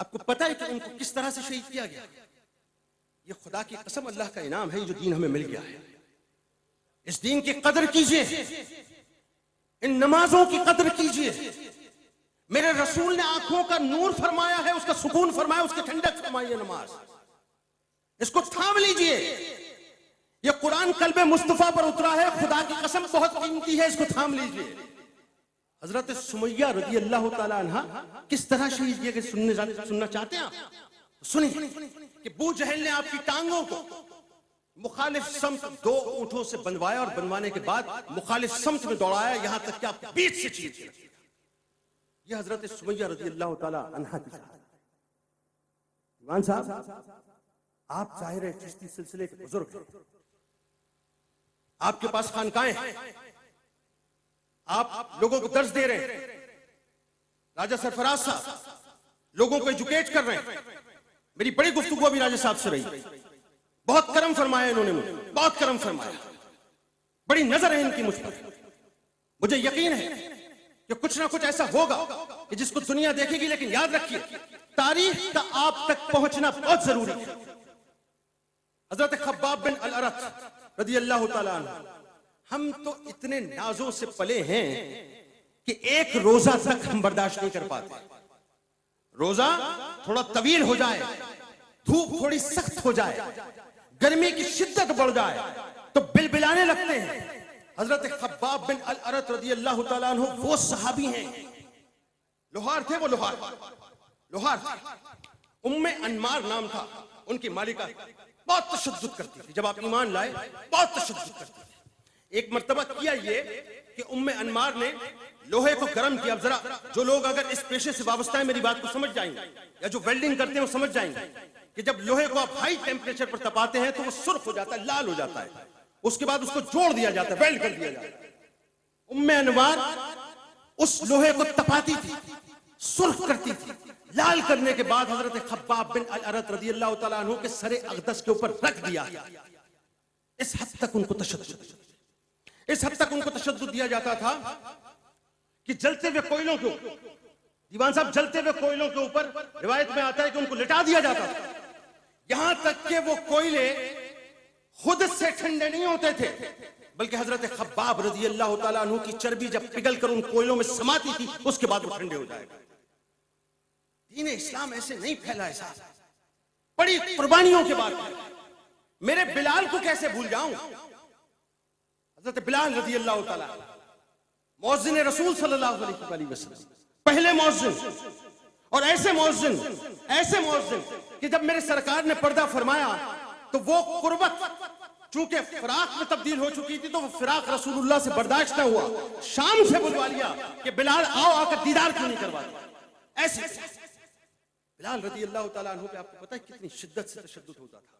आपको पता है कि उनको किस तरह से शहीद किया गया? ये खुदा की कसम, अल्लाह का इनाम है, ये जो दीन हमें मिल गया है। इस दीन की कदर कीजिए, इन नमाजों की कदर कीजिए। मेरे रसूल ने आंखों का नूर फरमाया है, उसका सुकून फरमाया, उसकी ठंडक फरमाई है नमाज। इसको थाम लीजिए। ये कुरान कल्बे मुस्तफा पर उतरा है, खुदा की कसम बहुत कीमती है, इसको थाम लीजिए। हजरत सुमैया रज़ी अल्लाह तआला अन्हा किस तरह शहीद किए गए, सुनना चाहते हैं आप? सुनिए कि बू जहल ने आपकी टांगों को मुखालिफ समत 2 ऊंटों से बनवाया, और बनवाने के बाद मुखालिफ समत में दौड़ाया, यहां तक कि आप बीच से चीर दिया। ये हजरत सुमैया रज़ी अल्लाह तआला अन्हा की। ईमान साहब, आप ज़ाहिर चिश्ती सिलसिले के बुजुर्ग हैं, आपके पास खानकाएं हैं, आप लोगों को दर्स दे रहे हैं, राजा सरफराज साहब लोगों को एजुकेट कर रहे हैं। मेरी बड़ी गुफ्तगू अभी राजा साहब से रही, बहुत करम फरमाया इन्होंने मुझे, बहुत करम फरमाया, बड़ी नजर है इनकी मुझ पर। मुझे यकीन है कि कुछ ना कुछ ऐसा होगा कि जिसको दुनिया देखेगी। लेकिन याद रखिए, तारीख का आप तक पहुंचना बहुत जरूरी है। हजरत खब्बाब बिन अल-अरत रज़ी अल्लाह तआला अन्हु, हम तो इतने नाजों से पले हैं कि एक रोजा तक हम बर्दाश्त नहीं कर पाते। रोजा थोड़ा तवील हो जाए, धूप थोड़ी सख्त हो जाए, गर्मी की शिद्दत बढ़ जाए तो बिलबिलाने लगते हैं। हजरत खब्बाब बिन अल-अरत रज़ी अल्लाह तआला अन्हु वो सहाबी हैं, लोहार थे, वो लोहार थे। उम्मे अनमार नाम था उनकी मालिका, बहुत तशद्दुद करती थी। जब आप ईमान लाए, बहुत तशद्दुद करती थी। एक मर्तबा किया ये कि उम्मे अनमार ने लोहे को गर्म किया। अब जरा जो लोग अगर इस पेशे से वाबस्ता है मेरी बात को समझ जाएंगे, या जो वेल्डिंग करते हैं वो समझ जाएंगे कि जब लोहे को आप हाई टेम्परेचर पर तपाते हैं तो वो सुर्ख हो जाता है, लाल हो जाता है, उसके बाद उसको जोड़ दिया जाता है, वेल्ड कर दिया जाता है। उम्मे अनवार उस लोहे को तपाती थी, सुर्ख करती थी, लाल करने के बाद हजरत खब्बाब बिन अल-अरत रज़ी अल्लाह तआला अन्हु के सरे अक़दस के ऊपर रख दिया। इस हद तक उनको तशद्दुद दिया जाता था कि जलते हुए कोयलों के ऊपर, दीवान साहब, जलते हुए कोयलों के ऊपर रिवायत में आता है कि उनको लिटा दिया जाता था। यहां तक कि वो कोयले खुद से ठंडे नहीं होते थे, बल्कि हजरत खब्बाब रज़ी अल्लाह तआला अन्हु की चर्बी जब पिघल कर उन कोयलों में समाती थी, उसके बाद वो ठंडे हो जाएगा। दीन इस्लाम ऐसे नहीं फैला है साहब, बड़ी कुर्बानियों के बाद फैला। मेरे बिलाल को कैसे भूल जाऊं? हजरत बिलाल रज़ी अल्लाह ताला मुअज्जिन रसूल सल्लल्लाहु अलैहि वसल्लम, पहले मुअज्जिन, और ऐसे मुअज्जिन कि जब मेरे सरकार ने पर्दा फरमाया तो वो कुर्बत चूंकि फिराक में तब्दील हो चुकी थी, तो वो फिराक रसूलुल्लाह से बर्दाश्त न हुआ, शाम से बुलवा लिया कि बिलाल आओ, आकर दीदार क्यों नहीं करवाते। ऐसे बिलाल रज़ी अल्लाह ताला अन्हु पे आपको पता है कितनी शिद्दत से तशद्दुद होता था।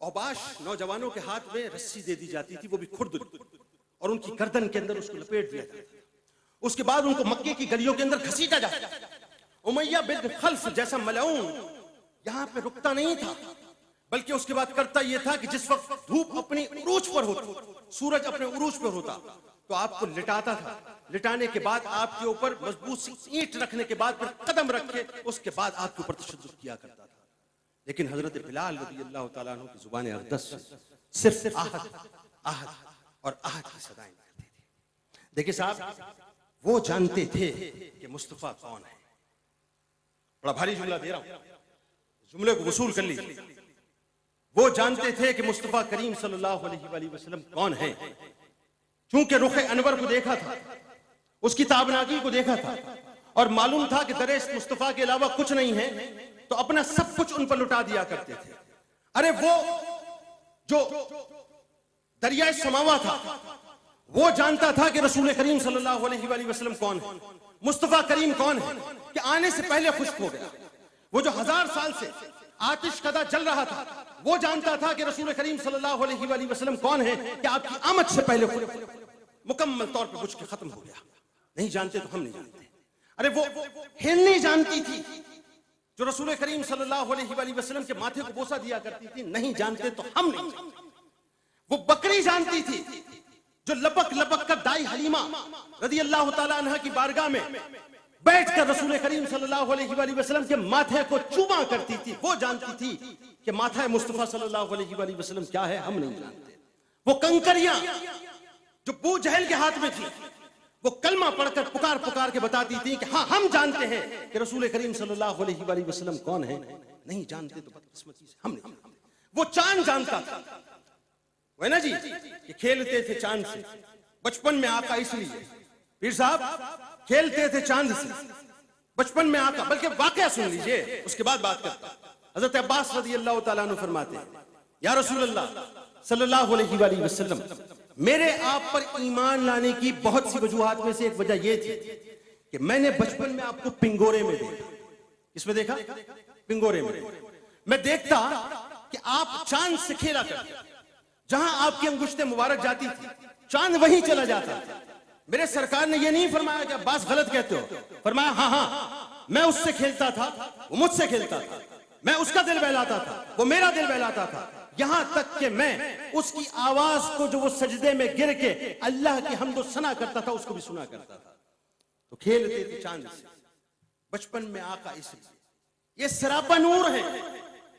औबाश नौजवानों के हाथ में रस्सी दे दी जाती थी, वो भी खुर्द, और उनकी गर्दन के अंदर उसको लपेट दिया जाता था। उसके बाद उनको मक्के की गलियों के अंदर घसीटा जाता था। उमैया बिन खल्फ जैसा मलऊन यहां पे रुकता नहीं था, बल्कि उसके बाद करता यह था कि जिस वक्त धूप अपनी उरूज पर होती, सूरज अपने उरूज पर होता, तो आपको लिटाता था। लिटाने के बाद आपके ऊपर मजबूत सी ईंट रखने के बाद फिर कदम रख के उसके बाद आपके ऊपर तशद्दुद किया करता था। लेकिन हजरत बिलाल रज़ी अल्लाह ताला अन्हु की जुबान अक़दस से सिर्फ आहद आहद और आहद की सदाएं निकलती थी। देखिए साहब, वो जानते थे कि मुस्तफा कौन है। बड़ा भारी जुमला दे रहा हूं, जुमले को वसूल कर लीजिए। वो जानते थे कि मुस्तफा करीम सल्लल्लाहु अलैहि वसल्लम कौन है। चूंकि रुख अनवर को देखा था, उसकी ताबनागी को देखा था, और मालूम था कि दरे मुस्तफा के अलावा कुछ नहीं है, तो अपना सब कुछ उन पर लुटा दिया करते थे। अरे वो जो दरिया समावा था, वो जानता था कि रसूल करीम सल्लल्लाहु अलैहि वसल्लम कौन है, मुस्तफा करीम कौन है, कि आने से पहले खुश्क हो गया। वो जो 1000 साल से आतिश कदा जल रहा था, वो जानता था कि रसूल करीम सल्लल्लाहु अलैहि वसल्लम कौन है, कि आपकी आमद से पहले मुकम्मल तौर पे बुझ के खत्म हो गया। नहीं जानते तो हम नहीं जानते। अरे वो हिरनी जानती थी जो रसूल करीम सल्लल्लाहु अलैहि वसल्लम के माथे को बोसा दिया करती थी, नहीं जानते तो हम नहीं जानते। वो बकरी जानती थी जो लपक लपक कर दाई हलीमा रज़ी अल्लाह ताला अन्हा की बारगाह में बैठकर रसूल करीम सल्लल्लाहु अलैहि वसल्लम के माथे को चूमा करती थी। वो जानती थी कि माथा मुस्तफा सल्लल्लाहु अलैहि वसल्लम क्या है, हम नहीं जानते। वो कंकरियां जो बू जहल के हाथ में थी, वो कलमा पढ़कर पुकार पुकार के बताती थी कि हाँ हम जानते हैं कि रसूल करीम सल्लल्लाहु अलैहि वसल्लम कौन है। नहीं जानते तो बदकिस्मती से हम नहीं जानते। वो चांद जानता था, वो ना जी कि खेलते थे चांद से बचपन में आका, इसलिए पीर साहब खेलते थे चांद से बचपन में आका। बल्कि वाकया सुन लीजिए, उसके बाद बात करता। हजरत अब्बास रज़ी अल्लाह ताला अन्हु फरमाते हैं, या रसूल अल्लाह सल्लल्लाहु अलैहि वसल्लम, मेरे आप पर ईमान लाने की बहुत सी वजूहात में से एक वजह यह थी कि मैंने बचपन में आपको पिंगोरे में देखा। किसमें देखा? पिंगोरे में। मैं देखता कि आप चांद से खेला करते, जहां आपकी अंगुश्ते मुबारक जाती थी चांद वहीं चला जाता था। मेरे सरकार ने यह नहीं फरमाया कि अब्बास गलत कहते हो, फरमाया हाँ हाँ मैं उससे खेलता था, वो मुझसे खेलता था, मैं उसका दिल बहलाता था, वो मेरा दिल बहलाता था, यहां तक कि मैं उसकी आवाज को जो वो सजदे में गिर के अल्लाह की हम्द सना करता था उसको भी सुना करता था। तो खेलते थे चांद से बचपन में आका, इसलिए ये सरापा नूर है,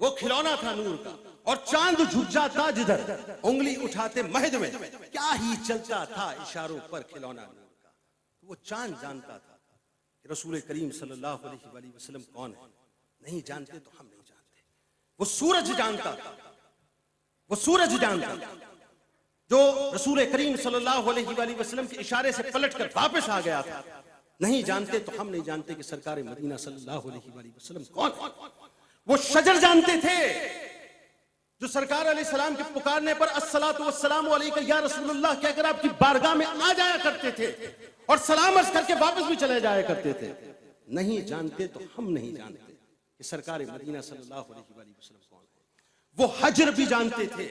वो खिलौना था नूर का। और चांद झुक जाता जिधर उंगली उठाते महद में, क्या ही चलता था इशारों पर खिलौना नूर का। तो वो चांद जानता था कि रसूल करीम सल्लल्लाहु अलैहि वसल्लम कौन है। नहीं जानते तो हम नहीं जानते। वो सूरज जानता था, वो सूरज जानता था जो रसूल करीम सल्लल्लाहु अलैहि वसल्लम के इशारे से पलटकर वापस आ गया था। नहीं जानते तो हम नहीं जानते कि सरकार मदीना सल्लल्लाहु अलैहि वसल्लम कौन है। वो शजर जानते थे जो सरकार अलैहिस्सलाम के पुकारने पर अस्सलातु वस्सलामु अलैका या रसूलुल्लाह कहकर आपकी बारगाह में आ जाया करते थे और सलाम अर्ज करके वापस भी चले जाया करते थे। नहीं जानते तो हम नहीं जानते कि सरकार मदीना सल्लल्लाहु अलैहि वसल्लम कौन है। वो हजर भी जानते थे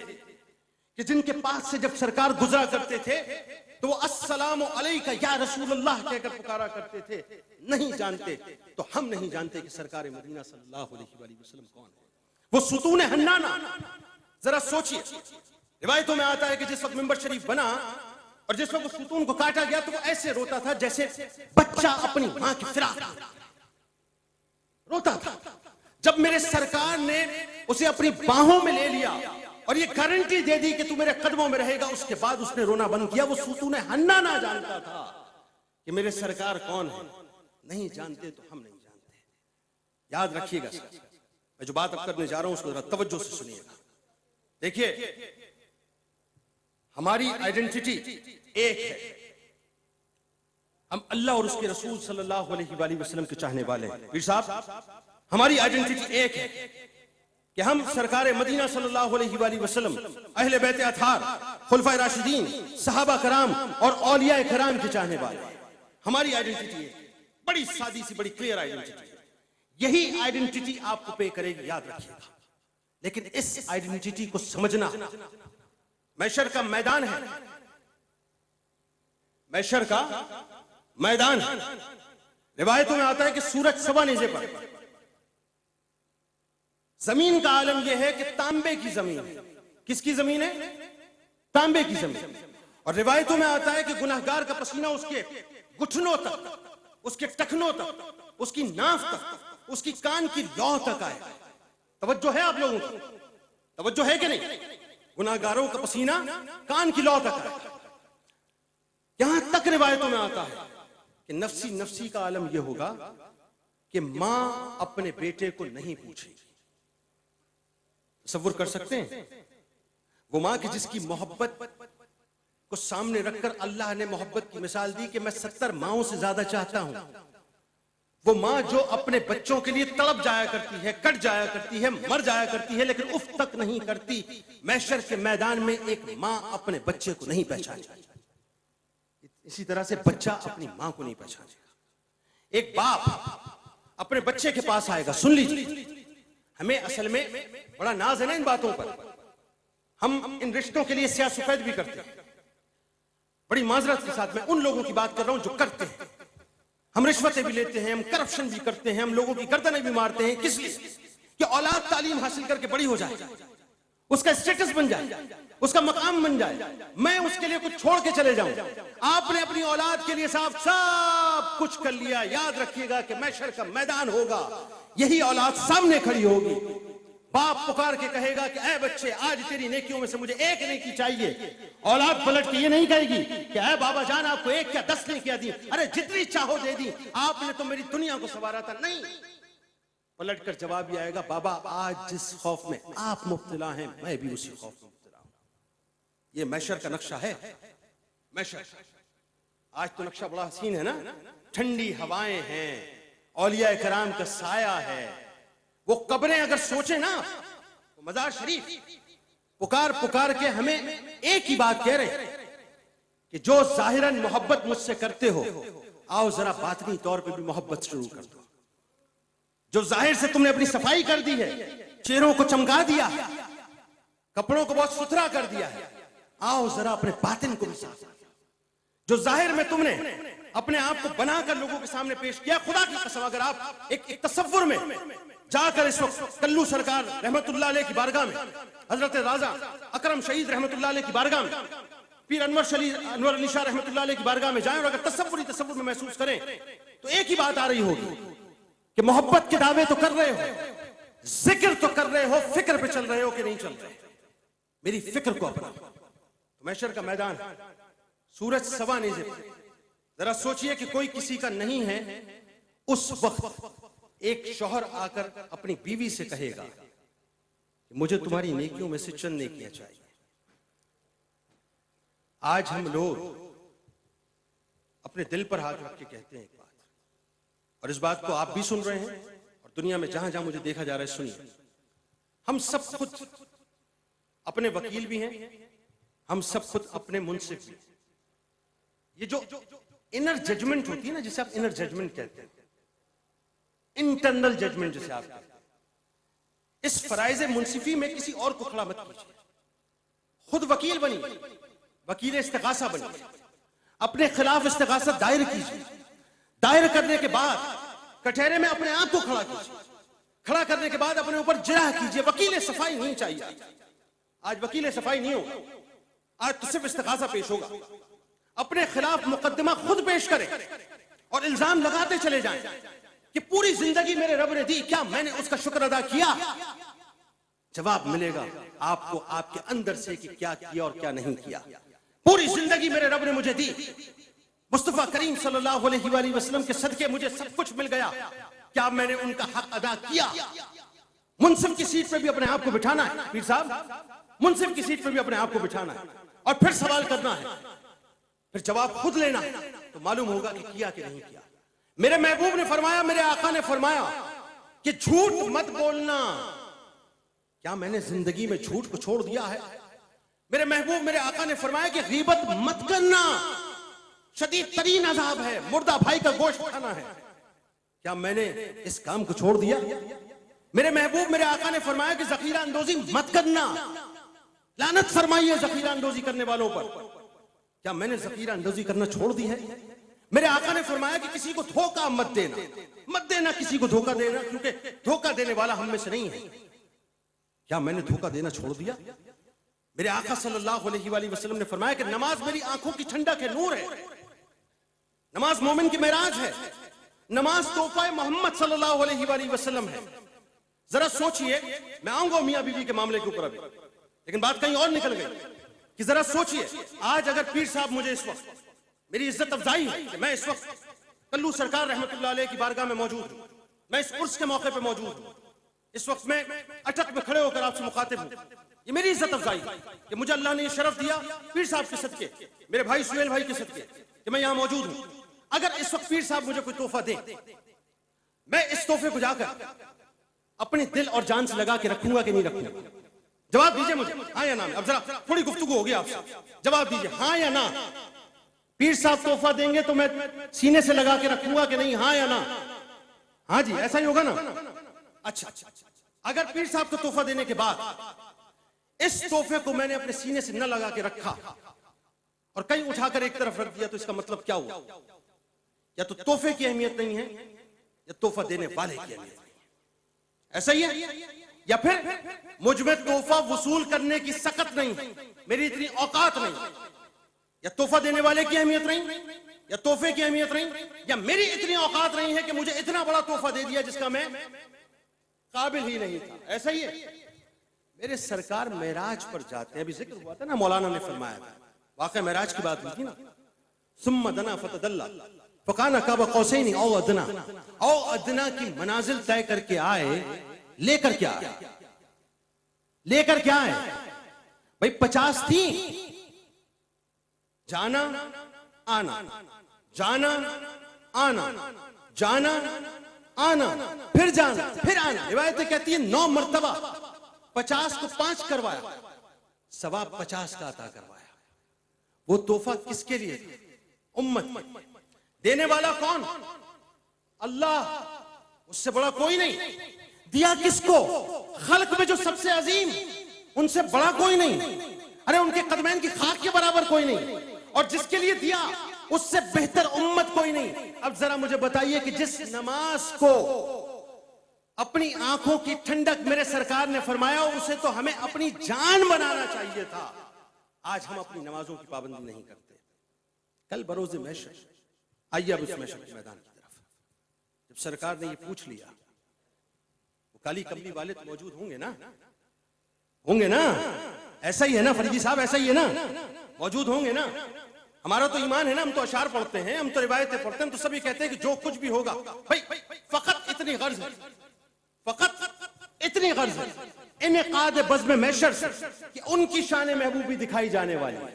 कि जिनके पास से जब सरकार गुजरा करते थे तो वो अस्सलामु अलैका या रसूलुल्लाह कहकर पुकारा करते थे। नहीं जानते तो हम नहीं जानते कि सरकार मदीना सल्लल्लाहु अलैहि वसल्लम कौन है। वो सुतून हन्नाना, जरा सोचिए, रिवायतों में आता है कि जिस वक्त मिंबर शरीफ बना और जिस वक्त सुतून को काटा गया तो वो ऐसे रोता था जैसे बच्चा अपनी मां की फिराक रोता था। जब मेरे सरकार ने उसे अपनी बाहों में ले लिया और ये गारंटी दे दी कि तू मेरे कदमों में रहेगा, उसके बाद उसने रोना बंद किया। वो सुतून हन्नाना जानता था कि मेरे सरकार कौन है। नहीं जानते तो हम नहीं जानते। याद रखिएगा सर, मैं जो बात अब करने जा रहा हूं उसको जरा तवज्जो से सुनिएगा। देखिए, हमारी आइडेंटिटी एक है, हम अल्लाह और उसके रसूल सल्लल्लाहु अलैहि वसल्लम के चाहने वाले हैं। पीर साहब, हमारी आइडेंटिटी एक है कि हम सरकार मदीना सल्लल्लाहु अलैहि वसल्लम, अहले बैत अतहार, खुलफाए राशिदीन, सहाबा कराम और औलिया कराम के चाहने वाले हैं। हमारी आइडेंटिटी है, बड़ी सादी सी, बड़ी क्लियर आइडेंटिटी है। यही आइडेंटिटी आपको पे करेगी, याद रखिएगा। लेकिन इस आइडेंटिटी को समझना महशर का मैदान है, महशर का मैदान है। रिवायतों में आता है कि सूरज सवा नेज़े पर, जमीन का आलम यह है कि तांबे की जमीन है। किसकी जमीन है? तांबे की जमीन। और रिवायतों में आता है कि गुनाहगार का पसीना उसके घुटनों तक, उसके टखनों तक, उसकी नाफ तक, उसकी कान की लौ तक आए। तवज्जो है आप लोगों की? तवज्जो है कि नहीं? गुनाहगारों का पसीना कान की लौ तक आए। यहां तक रिवायतों में आता है कि नफ्सी नफ्सी का आलम यह होगा कि मां अपने बेटे को नहीं पूछेगी। तसव्वुर कर सकते हैं? वो मां की जिसकी मोहब्बत को सामने रखकर अल्लाह ने मोहब्बत की मिसाल दी कि मैं 70 माओं से ज्यादा चाहता हूं। वो मां जो अपने बच्चों के लिए तड़प जाया करती है, कट जाया करती है, मर जाया करती है, लेकिन उफ तक नहीं करती। महशर के मैदान में एक मां अपने बच्चे को नहीं पहचानेगी, इसी तरह से बच्चा अपनी मां को नहीं पहचानेगा। एक बाप अपने बच्चे के पास आएगा। सुन लीजिए, हमें असल में बड़ा नाज है ना इन बातों पर। हम इन रिश्तों के लिए स्याह सफेद भी करते हैं। बड़ी माजरत के साथ मैं उन लोगों की बात कर रहा हूं जो करते हैं। हम रिश्वतें भी लेते हैं, हम करप्शन भी करते हैं, हम लोगों की गर्दनें भी मारते हैं। किस लिए? कि औलाद तालीम हासिल करके बड़ी हो जाए, उसका स्टेटस बन जाए, उसका मकाम बन जाए, मैं उसके लिए कुछ छोड़ के चले जाऊं। आपने अपनी औलाद के लिए साहब सब कुछ कर लिया। याद रखिएगा कि महशर का मैदान होगा, यही औलाद सामने खड़ी होगी। बाप पुकार के कहेगा कि ऐ बच्चे, आज तेरी नेकियों में से मुझे एक नेकी चाहिए। औलाद पलट के ये नहीं कहेगी कि ऐ बाबा जान, आपको एक क्या 10 नेकियां दी, अरे जितनी चाहो दे दी, आपने तो मेरी दुनिया को संवारा था। नहीं, पलट कर जवाब ये आएगा, बाबा आज जिस खौफ में आप मुब्तला हैं, मैं भी उसी खौफ में मुब्तला हूं। ये महशर का नक्शा है। महशर आज तो नक्शा बड़ा हसीन है ना, ठंडी हवाएं हैं, औलिया कराम का साया है। वो कब्रें अगर सोचे ना, तो मजार शरीफ पुकार पुकार के हमें एक ही बात कह रहे हैं कि जो जाहिरन मोहब्बत मुझसे करते हो, आओ जरा बातनी तौर पे भी मोहब्बत शुरू कर दो। जो जाहिर से तुमने अपनी सफाई कर दी है, चेहरों को चमका दिया है, कपड़ों को बहुत सुथरा कर दिया है, आओ जरा अपने बातिन को भी साफ कर दो। जो जाहिर में तुमने अपने आप को बनाकर लोगों के सामने पेश किया, खुदा की कसम अगर आप एक तसव्वुर में जाकर इस वक्त कल्लू सरकार रहमतुल्लाह अलैह की बारगाह में, हजरत राजा अकरम शहीद रहमतुल्लाह अलैह की बारगाह में, पीर अनवर अली शाह रहमतुल्लाह अलैह की बारगाह में जाएं और अगर तसव्वुर में महसूस करें, तो एक ही बात आ रही होगी कि मोहब्बत के दावे तो कर रहे हो, जिक्र तो कर रहे हो, फिक्र पे चल रहे हो कि नहीं चल रहे? मेरी फिक्र को अपना। तो महशर का मैदान, सूरज सवा नेज़े पर। जरा सोचिए कि कोई किसी का नहीं है, उस वक्त एक शौहर आकर अपनी बीवी से कहेगा कि मुझे तुम्हारी नेकियों में से चंद नेकियां चाहिए। आज हम लोग अपने दिल पर हाथ रख के कहते हैं एक बात, और इस बात को आप भी सुन रहे हैं और दुनिया में जहां जहां मुझे देखा जा रहा है सुनिए। हम सब खुद अपने वकील भी हैं, हम सब खुद अपने मुंसिफ भी। ये जो इनर जजमेंट होती है ना, जिसे आप इनर जजमेंट कहते हैं, इंटरनल जजमेंट जिसे आप कहते हैं, इस फराइज मुंसिफी में किसी और को खड़ा मत कीजिए। खुद वकील बनिए, वकील इस्तिगासा बनिए, अपने खिलाफ इस्तिगासा दायर कीजिए। दायर करने के बाद कटहरे में अपने आप को खड़ा कीजिए। खड़ा करने के बाद अपने ऊपर जिरह कीजिए। वकील सफाई नहीं चाहिए। आज वकील सफाई नहीं होगा, आज तो सिर्फ इस्तिगासा पेश होगा। अपने खिलाफ मुकदमा खुद पेश करें और इल्जाम लगाते चले जाएं कि पूरी जिंदगी मेरे रब ने दी, क्या मैंने उसका शुक्र अदा किया? जवाब मिलेगा आपको आपके अंदर से कि क्या किया और क्या नहीं किया। पूरी जिंदगी मेरे रब ने मुझे दी, मुस्तफा करीम सल्लल्लाहु अलैहि वसल्लम के सदके मुझे सब कुछ मिल गया, क्या मैंने उनका हक अदा किया? मुंसिफ की सीट पे भी अपने आप को बिठाना है पीर साहब, मुंसिफ की सीट पे भी अपने आप को बिठाना है और फिर सवाल करना है, फिर जवाब खुद लेना है, तो मालूम होगा कि किया कि नहीं किया। मेरे महबूब ने फरमाया, मेरे आका ने फरमाया कि झूठ मत बोलना। क्या मैंने जिंदगी में झूठ को छोड़ दिया है? मेरे महबूब मेरे आका ने फरमाया कि गीबत मत करना, शदीद तरीन अजाब है, मुर्दा भाई का गोश्त खाना है। क्या मैंने इस काम को छोड़ दिया? मेरे महबूब मेरे आका ने फरमाया कि जखीरा अंदोजी मत करना, लानत फरमाइए जखीरा अंदोजी करने वालों पर। क्या मैंने जखीरा अंदोजी करना छोड़ दी है? मेरे आका ने फरमाया कि किसी को धोखा मत देना, मत देना किसी को धोखा देना, क्योंकि धोखा देने वाला हम में से नहीं है। क्या मैंने धोखा देना छोड़ दिया? मेरे आका सल्लल्लाहु अलैहि वसल्लम ने फरमाया कि नमाज मेरी आंखों की ठंडक है, नूर है, नमाज मोमिन की मेराज है, नमाज तोहफा मोहम्मद सल्लल्लाहु अलैहि वसल्लम है। जरा सोचिए, मैं आऊंगा मियां बीवी के मामले के ऊपर अभी, लेकिन बात कहीं और निकल गई कि जरा सोचिए, आज अगर पीर साहब मुझे इस वक्त, मेरी इज्जत अफजाई है कि मैं इस वक्त कल्लू सरकार रहमतुल्लाह अलैह की बारगाह में मौजूद हूं, मैं इस उर्स के मौके पे मौजूद हूं, इस वक्त मैं अटक में खड़े होकर आपसे मुखातिब हूं, ये मेरी इज्जत अफजाई है कि मुझे अल्लाह ने ये शरफ दिया पीर साहब के सदके, मेरे भाई सुहेल भाई के सदके, कि मैं यहां मौजूद हूं। अगर इस वक्त पीर साहब मुझे कोई तोहफा दे, मैं इस तोहफे को जाकर अपने दिल और जान से लगा के रखूंगा कि नहीं रखूंगा? जवाब दीजिए मुझे, हाँ या ना। अब जरा थोड़ी गुफ्तगू होगी आपसे, जवाब दीजिए हाँ या ना। पीर साहब तोहफा देंगे तो मैं सीने से लगा के रखूंगा कि नहीं, हाँ या ना? हाँ जी, ऐसा ही होगा ना? अच्छा, अगर पीर साहब को तोहफा देने के बाद इस तोहफे को मैंने अपने सीने से न लगा के रखा और कहीं उठाकर एक तरफ रख दिया, तो इसका मतलब क्या हुआ? या तो तोहफे की अहमियत नहीं है या तोहफा देने वाले की अहमियत नहीं है। ऐसा ही है, या फिर मुझ में तोहफा वसूल करने की सकत नहीं है, मेरी इतनी औकात नहीं, या तोहफा देने वाले की अहमियत नहीं या तोहफे की अहमियत नहीं, या मेरी इतनी औकात नहीं है कि मुझे इतना बड़ा तोहफा दे दिया जिसका मैं काबिल ही नहीं था। ऐसा ही है, मेरे सरकार मेराज पर जाते हैं, अभी जिक्र हुआ था ना, मौलाना ने फरमाया था, वाकई मेराज की बात हुई थी ना, सुम्मा दना फतदल्ला फकाना काबा कौसैनी औ अदना, औ अदना की मनाजिल तय करके आए, लेकर क्या आए? लेकर क्या आए भाई? 50 थी, जाना आना, जाना आना, जाना आना, फिर जाना फिर आना। रिवायतें कहती है 9 मर्तबा 50 को 5 करवाया, सवाब 50 का अता करवाया। वो तोहफा किसके लिए था? उम्मत। देने वाला कौन? अल्लाह, उससे बड़ा कोई नहीं। दिया किसको? खल्क में जो सबसे अजीम, उनसे बड़ा कोई नहीं। अरे उनके कदमैन की खाक के बराबर कोई नहीं, और जिसके लिए दिया उससे बेहतर उम्मत कोई नहीं। अब जरा मुझे बताइए कि जिस नमाज को अपनी आंखों की ठंडक मेरे सरकार ने फरमाया, उसे तो हमें अपनी जान बनाना चाहिए था। आज हम अपनी नमाजों की पाबंदी नहीं करते। कल बरोज़े महशर, आइए अब इस महशर के मैदान की तरफ। जब सरकार ने ये पूछ लिया, वो काली कमली वाले तो मौजूद होंगे ना? होंगे ना? ऐसा ही है ना फरीदी साहब, ऐसा ही है ना? मौजूद होंगे ना? हमारा तो ईमान है ना, हम तो अशार पढ़ते हैं, हम तो रिवायतें पढ़ते हैं, हम तो सभी कहते हैं कि जो कुछ भी होगा भाई, फकत इतनी गर्ज है, फकत इतनी गर्ज है इनेकाद बज़्म महशर से कि उनकी शान महबूबी दिखाई जाने वाली है।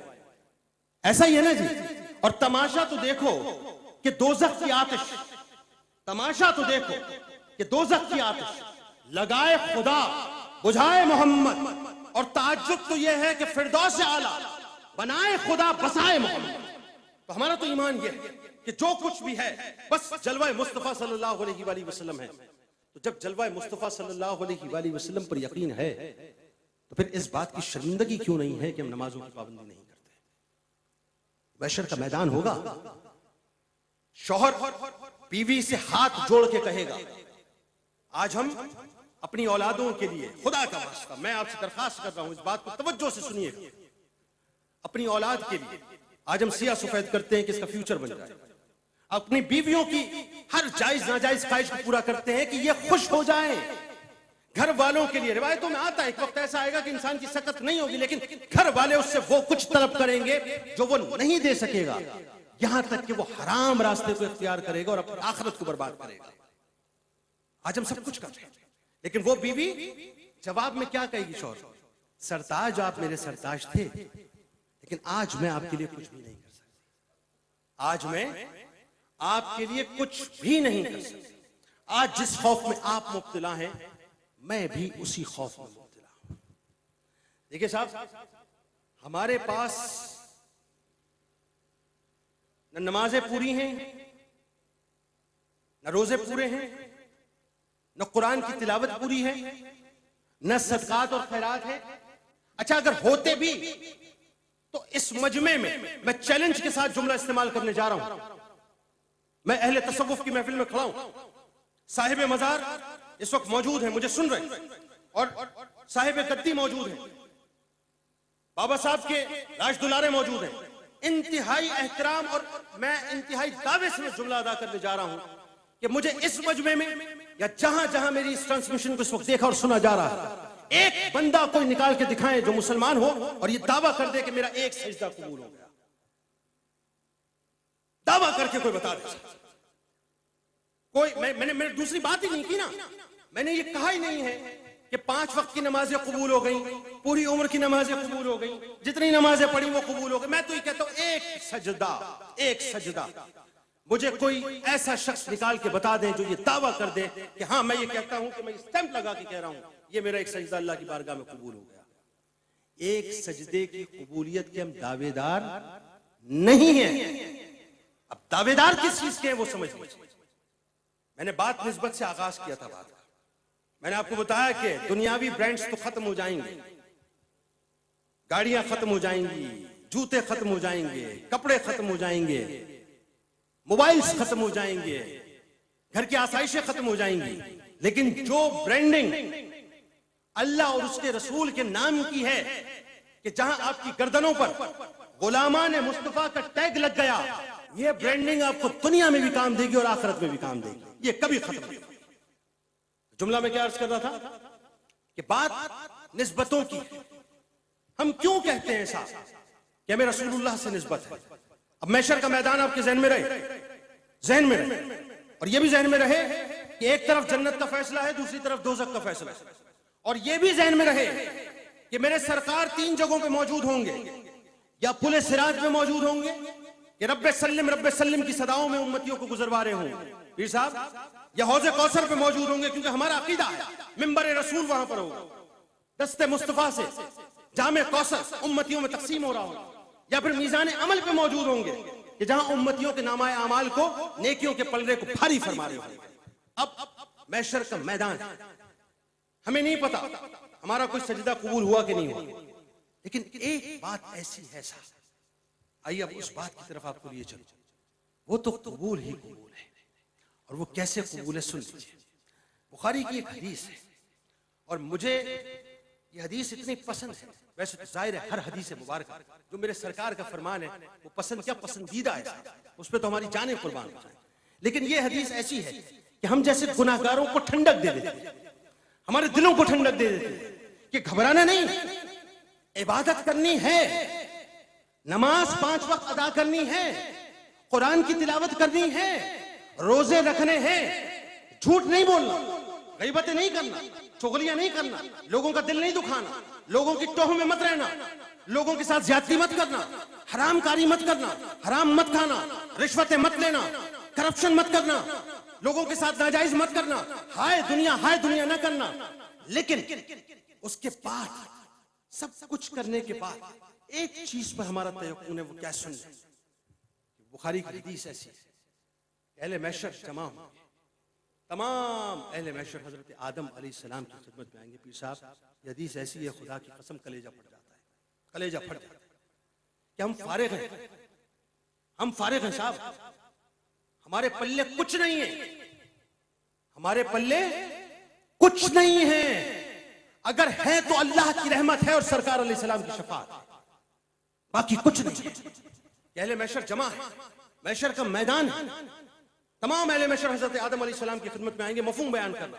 ऐसा ही है ना जी? और तमाशा तो देखो कि दोज़ख की आतिश, तमाशा तो देखो कि दोज़ख की आतिश लगाए खुदा बुझाए मोहम्मद, और ताज्जुब तो यह है कि फिरदौस आला बनाए खुदा बसाए मोहम्मद। तो हमारा तो ईमान यह है कि जो कुछ भी है बस जलवा मुस्तफा सल्लल्लाहु अलैहि वसल्लम है। तो जब जलवा मुस्तफा सल्लल्लाहु अलैहि वसल्लम पर यकीन है, तो फिर इस बात की शर्मिंदगी क्यों नहीं है कि हम नमाजों की पाबंदी नहीं करते? महशर का मैदान होगा, शौहर बीवी से हाथ जोड़ के कहेगा, आज हम अपनी औलादों के लिए, खुदा का वास्ता मैं आपसे दरखास्त कर रहा हूं, इस बात को तवज्जो से सुनिएगा, अपनी औलाद के लिए आज हम सिया सफेद करते हैं कि इसका फ्यूचर बन जाए। अपनी बीवियों की हर जायज नाजायज ख्वाहिश को पूरा करते हैं कि ये खुश हो जाए। घर वालों के लिए रिवायतों में आता है, एक वक्त ऐसा आएगा कि इंसान की सकत नहीं होगी, लेकिन घर वाले उससे वो कुछ तलब करेंगे जो वो नहीं दे सकेगा, यहां तक कि वो हराम रास्ते को इख्तियार करेगा और अपनी आखिरत को बर्बाद करेगा। आज हम सब कुछ कर रहे हैं, लेकिन वो बीवी जवाब में क्या कहेगी शौहर को? सरताज आप मेरे सरताज थे, लेकिन आज मैं आपके लिए कुछ भी नहीं कर सकती। आज मैं आपके लिए कुछ भी नहीं कर सकती। आज जिस खौफ में आप मुब्तला हैं, मैं भी उसी खौफ में मुब्तला हूं। देखिए साहब, हमारे पास न नमाजें पूरी हैं, न रोजे पूरे हैं, न कुरान की तिलावत पूरी है, न सदकात और खैरात है। अच्छा, अगर होते भी तो इस मजमे में मैं चैलेंज के साथ जुमला इस्तेमाल करने जा रहा हूं। मैं अहले तसव्वुफ की महफिल में खड़ा हूं, साहिब मजार इस वक्त मौजूद है, मुझे सुन रहे हैं, और साहिब गद्दी मौजूद है, बाबा साहब के राज दुलारे मौजूद हैं। इंतहाई एहतराम और मैं इंतहाई दावे से मैं जुमला अदा करने जा रहा हूं कि मुझे इस मजमे में या जहां जहां मेरी इस ट्रांसमिशन को इस वक्त देखा और सुना जा रहा है, एक बंदा कोई निकाल के दिखाए जो मुसलमान हो और ये दावा कर दे कि मेरा एक सजदा कबूल हो गया। दावा करके कोई बता दे। कोई मैंने दूसरी बात ही नहीं की ना, मैंने ये कहा ही नहीं है कि 5 वक्त की नमाजें कबूल हो गई, पूरी उम्र की नमाजें कबूल हो गई, जितनी नमाजें पढ़ी वो कबूल हो गई। मैं तो ये कहता हूं एक सजदा, एक सजदा। मुझे कोई ऐसा शख्स निकाल के बता दें जो ये दावा कर दे कि हाँ, मैं ये कहता हूं कि मैं स्टैंप लगा के कह रहा हूं ये मेरा एक सजदा अल्लाह की बारगाह में कबूल हो गया। एक सजदे की कबूलियत के हम दावेदार नहीं है। अब दावेदार किस चीज के हैं वो समझ लीजिए। मैंने बात निस्बत से आगाज किया था। बात मैंने आपको बताया कि दुनियावी ब्रांड्स तो खत्म हो जाएंगे, गाड़ियां खत्म हो जाएंगी, जूते खत्म हो जाएंगे, कपड़े खत्म हो जाएंगे, मोबाइल्स खत्म हो जाएंगे, घर की आसाइशें खत्म हो जाएंगी, लेकिन जो ब्रांडिंग अल्लाह और उसके रसूल के नाम की है कि जहां आपकी गर्दनों पर गुलामान मुस्तफा का टैग लग गया, यह ब्रांडिंग आपको दुनिया में भी काम देगी और आखिरत में भी काम देगी। ये कभी खत्म नहीं। जुमला में क्या अर्ज कर रहा था कि बात निस्बतों की। हम क्यों कहते हैं ऐसा कि हमें रसूलुल्लाह से निस्बत है? अब मैशर का मैदान आपके जहन में रहे, जहन में रहे, और यह भी जहन में रहे कि एक तरफ जन्नत का फैसला है, दूसरी तरफ दोज़ख का फैसला है। और यह भी जहन में रहे कि मेरे सरकार 3 जगहों पे मौजूद होंगे, या पुले सिराज में मौजूद होंगे कि रब्बे सल्लिम की सदाओं में उम्मतियों को गुजरवारे हों पीर साहब, या हौज़े कौसर पे मौजूद होंगे, क्योंकि हमारा अकीदा है मिंबर रसूल वहां पर होगा, दस्ते मुस्तफा से जामे कौसर उम्मतियों में तकसीम हो रहा होगा, या फिर मीज़ान अमल पे मौजूद होंगे कि जहां उम्मतियों के नामाए अमाल को, नेकियों के पलड़े को भारी फरमा रहे होंगे। अब मैशर का मैदान, हमें नहीं पता हमारा कोई सजदा कबूल हुआ कि नहीं हुआ, लेकिन एक बात ऐसी है साहब, आइए अब उस बात की तरफ आपको लिए चलो। वो तो कबूल ही कबूल है, और वो कैसे कबूल है सुन लीजिए। बुखारी की एक हदीस है, और मुझे ये हदीस इतनी पसंद है, वैसे तो जाहिर है हर हदीस मुबारक जो मेरे सरकार का फरमान है वो पसंद क्या पसंदीदा है, उस पर तो हमारी जानें कुर्बान हो जाए। लेकिन ये हदीस ऐसी है कि हम जैसे गुनाहगारों को ठंडक दे देते हैं, हमारे दिलों को ठंडक दे देते हैं कि घबराना नहीं, इबादत करनी है, नमाज 5 वक्त अदा करनी है, कुरान की तिलावत करनी है, रोजे रखने हैं, झूठ नहीं बोलना, गीबतें नहीं करना, चुगलियां नहीं करना, लोगों का दिल नहीं दुखाना, लोगों की टोह में मत रहना, लोगों के साथ ज्यादती मत करना, हरामकारी मत करना, हराम मत खाना, रिश्वतें मत लेना, करप्शन मत करना, लोगों के साथ नाजायज मत करना, हाय दुनिया ना करना। लेकिन उसके बाद सब कुछ करने के बाद एक चीज पर हमारा तयक्कुन है, वो क्या सुन ले? बुखारी की हदीस ऐसी है, अहले महशर जमा होंगे, तमाम अहले महशर हजरत आदम अलैहिस्सलाम की खिदमत में आएंगे। पीर साहब, ये हदीस ऐसी है, खुदा की कसम कलेजा फट जाता है, कलेजा फट जाता है कि हम फारिग हैं, हम फारिग हैं साहब, हमारे पल्ले कुछ नहीं है, हमारे पल्ले कुछ नहीं है। अगर है तो अल्लाह की रहमत है और सरकार अलैहिस्सलाम की शफाअत है, बाकी कुछ नहीं है। अहले महशर जमा है, महशर का मैदान है, तमाम अहले महशर हजरत आदम अलैहिस्सलाम की खिदमत में आएंगे। मफहूम बयान करना,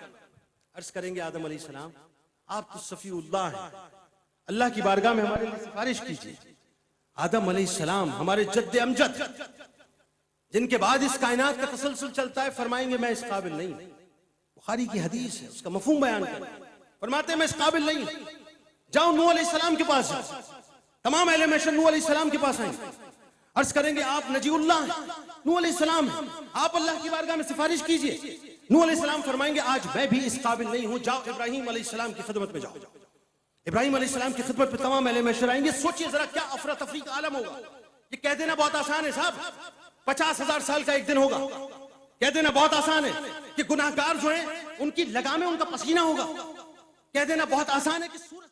अर्ज करेंगे आदम अलैहिस्सलाम आप तो सफीउल्लाह हैं, अल्लाह की बारगाह में हमारे लिए सिफारिश कीजिए। आदम अलैहिस्सलाम हमारे जद्दे अमजद, जिनके बाद इस कायनात का तसलसल चलता है, फरमाएंगे मैं इस काबिल नहीं। बुखारी की हदीस है, उसका मफहूम बयान करें। फरमाते हैं मैं इस काबिल नहीं, जाओ नूह अलैहिस्सलाम के पास जाओ। तमाम अहले महशर नूह अलैहिस्सलाम के पास आएंगे, अर्ज करेंगे आप नजीउल्लाह हैं, नूह अलैहिस्सलाम हैं, आप अल्लाह की बारगाह में सिफारिश कीजिए। नूह अलैहिस्सलाम फरमाएंगे आज मैं भी इस काबिल नहीं हूं, जाओ इब्राहीम अलैहिस्सलाम की खिदमत में जाओ। इब्राहीम अलैहिस्सलाम की खिदमत पे तमाम अहले महशर आएंगे। सोचिए जरा क्या अफरा तफरी का आलम होगा। ये कह देना बहुत आसान है साहब, 50,000 साल का एक दिन होगा। कह देना बहुत आसान है कि गुनाहगार जो हैं उनकी लगामें उनका पसीना होगा। कह देना बहुत आसान है कि सूरज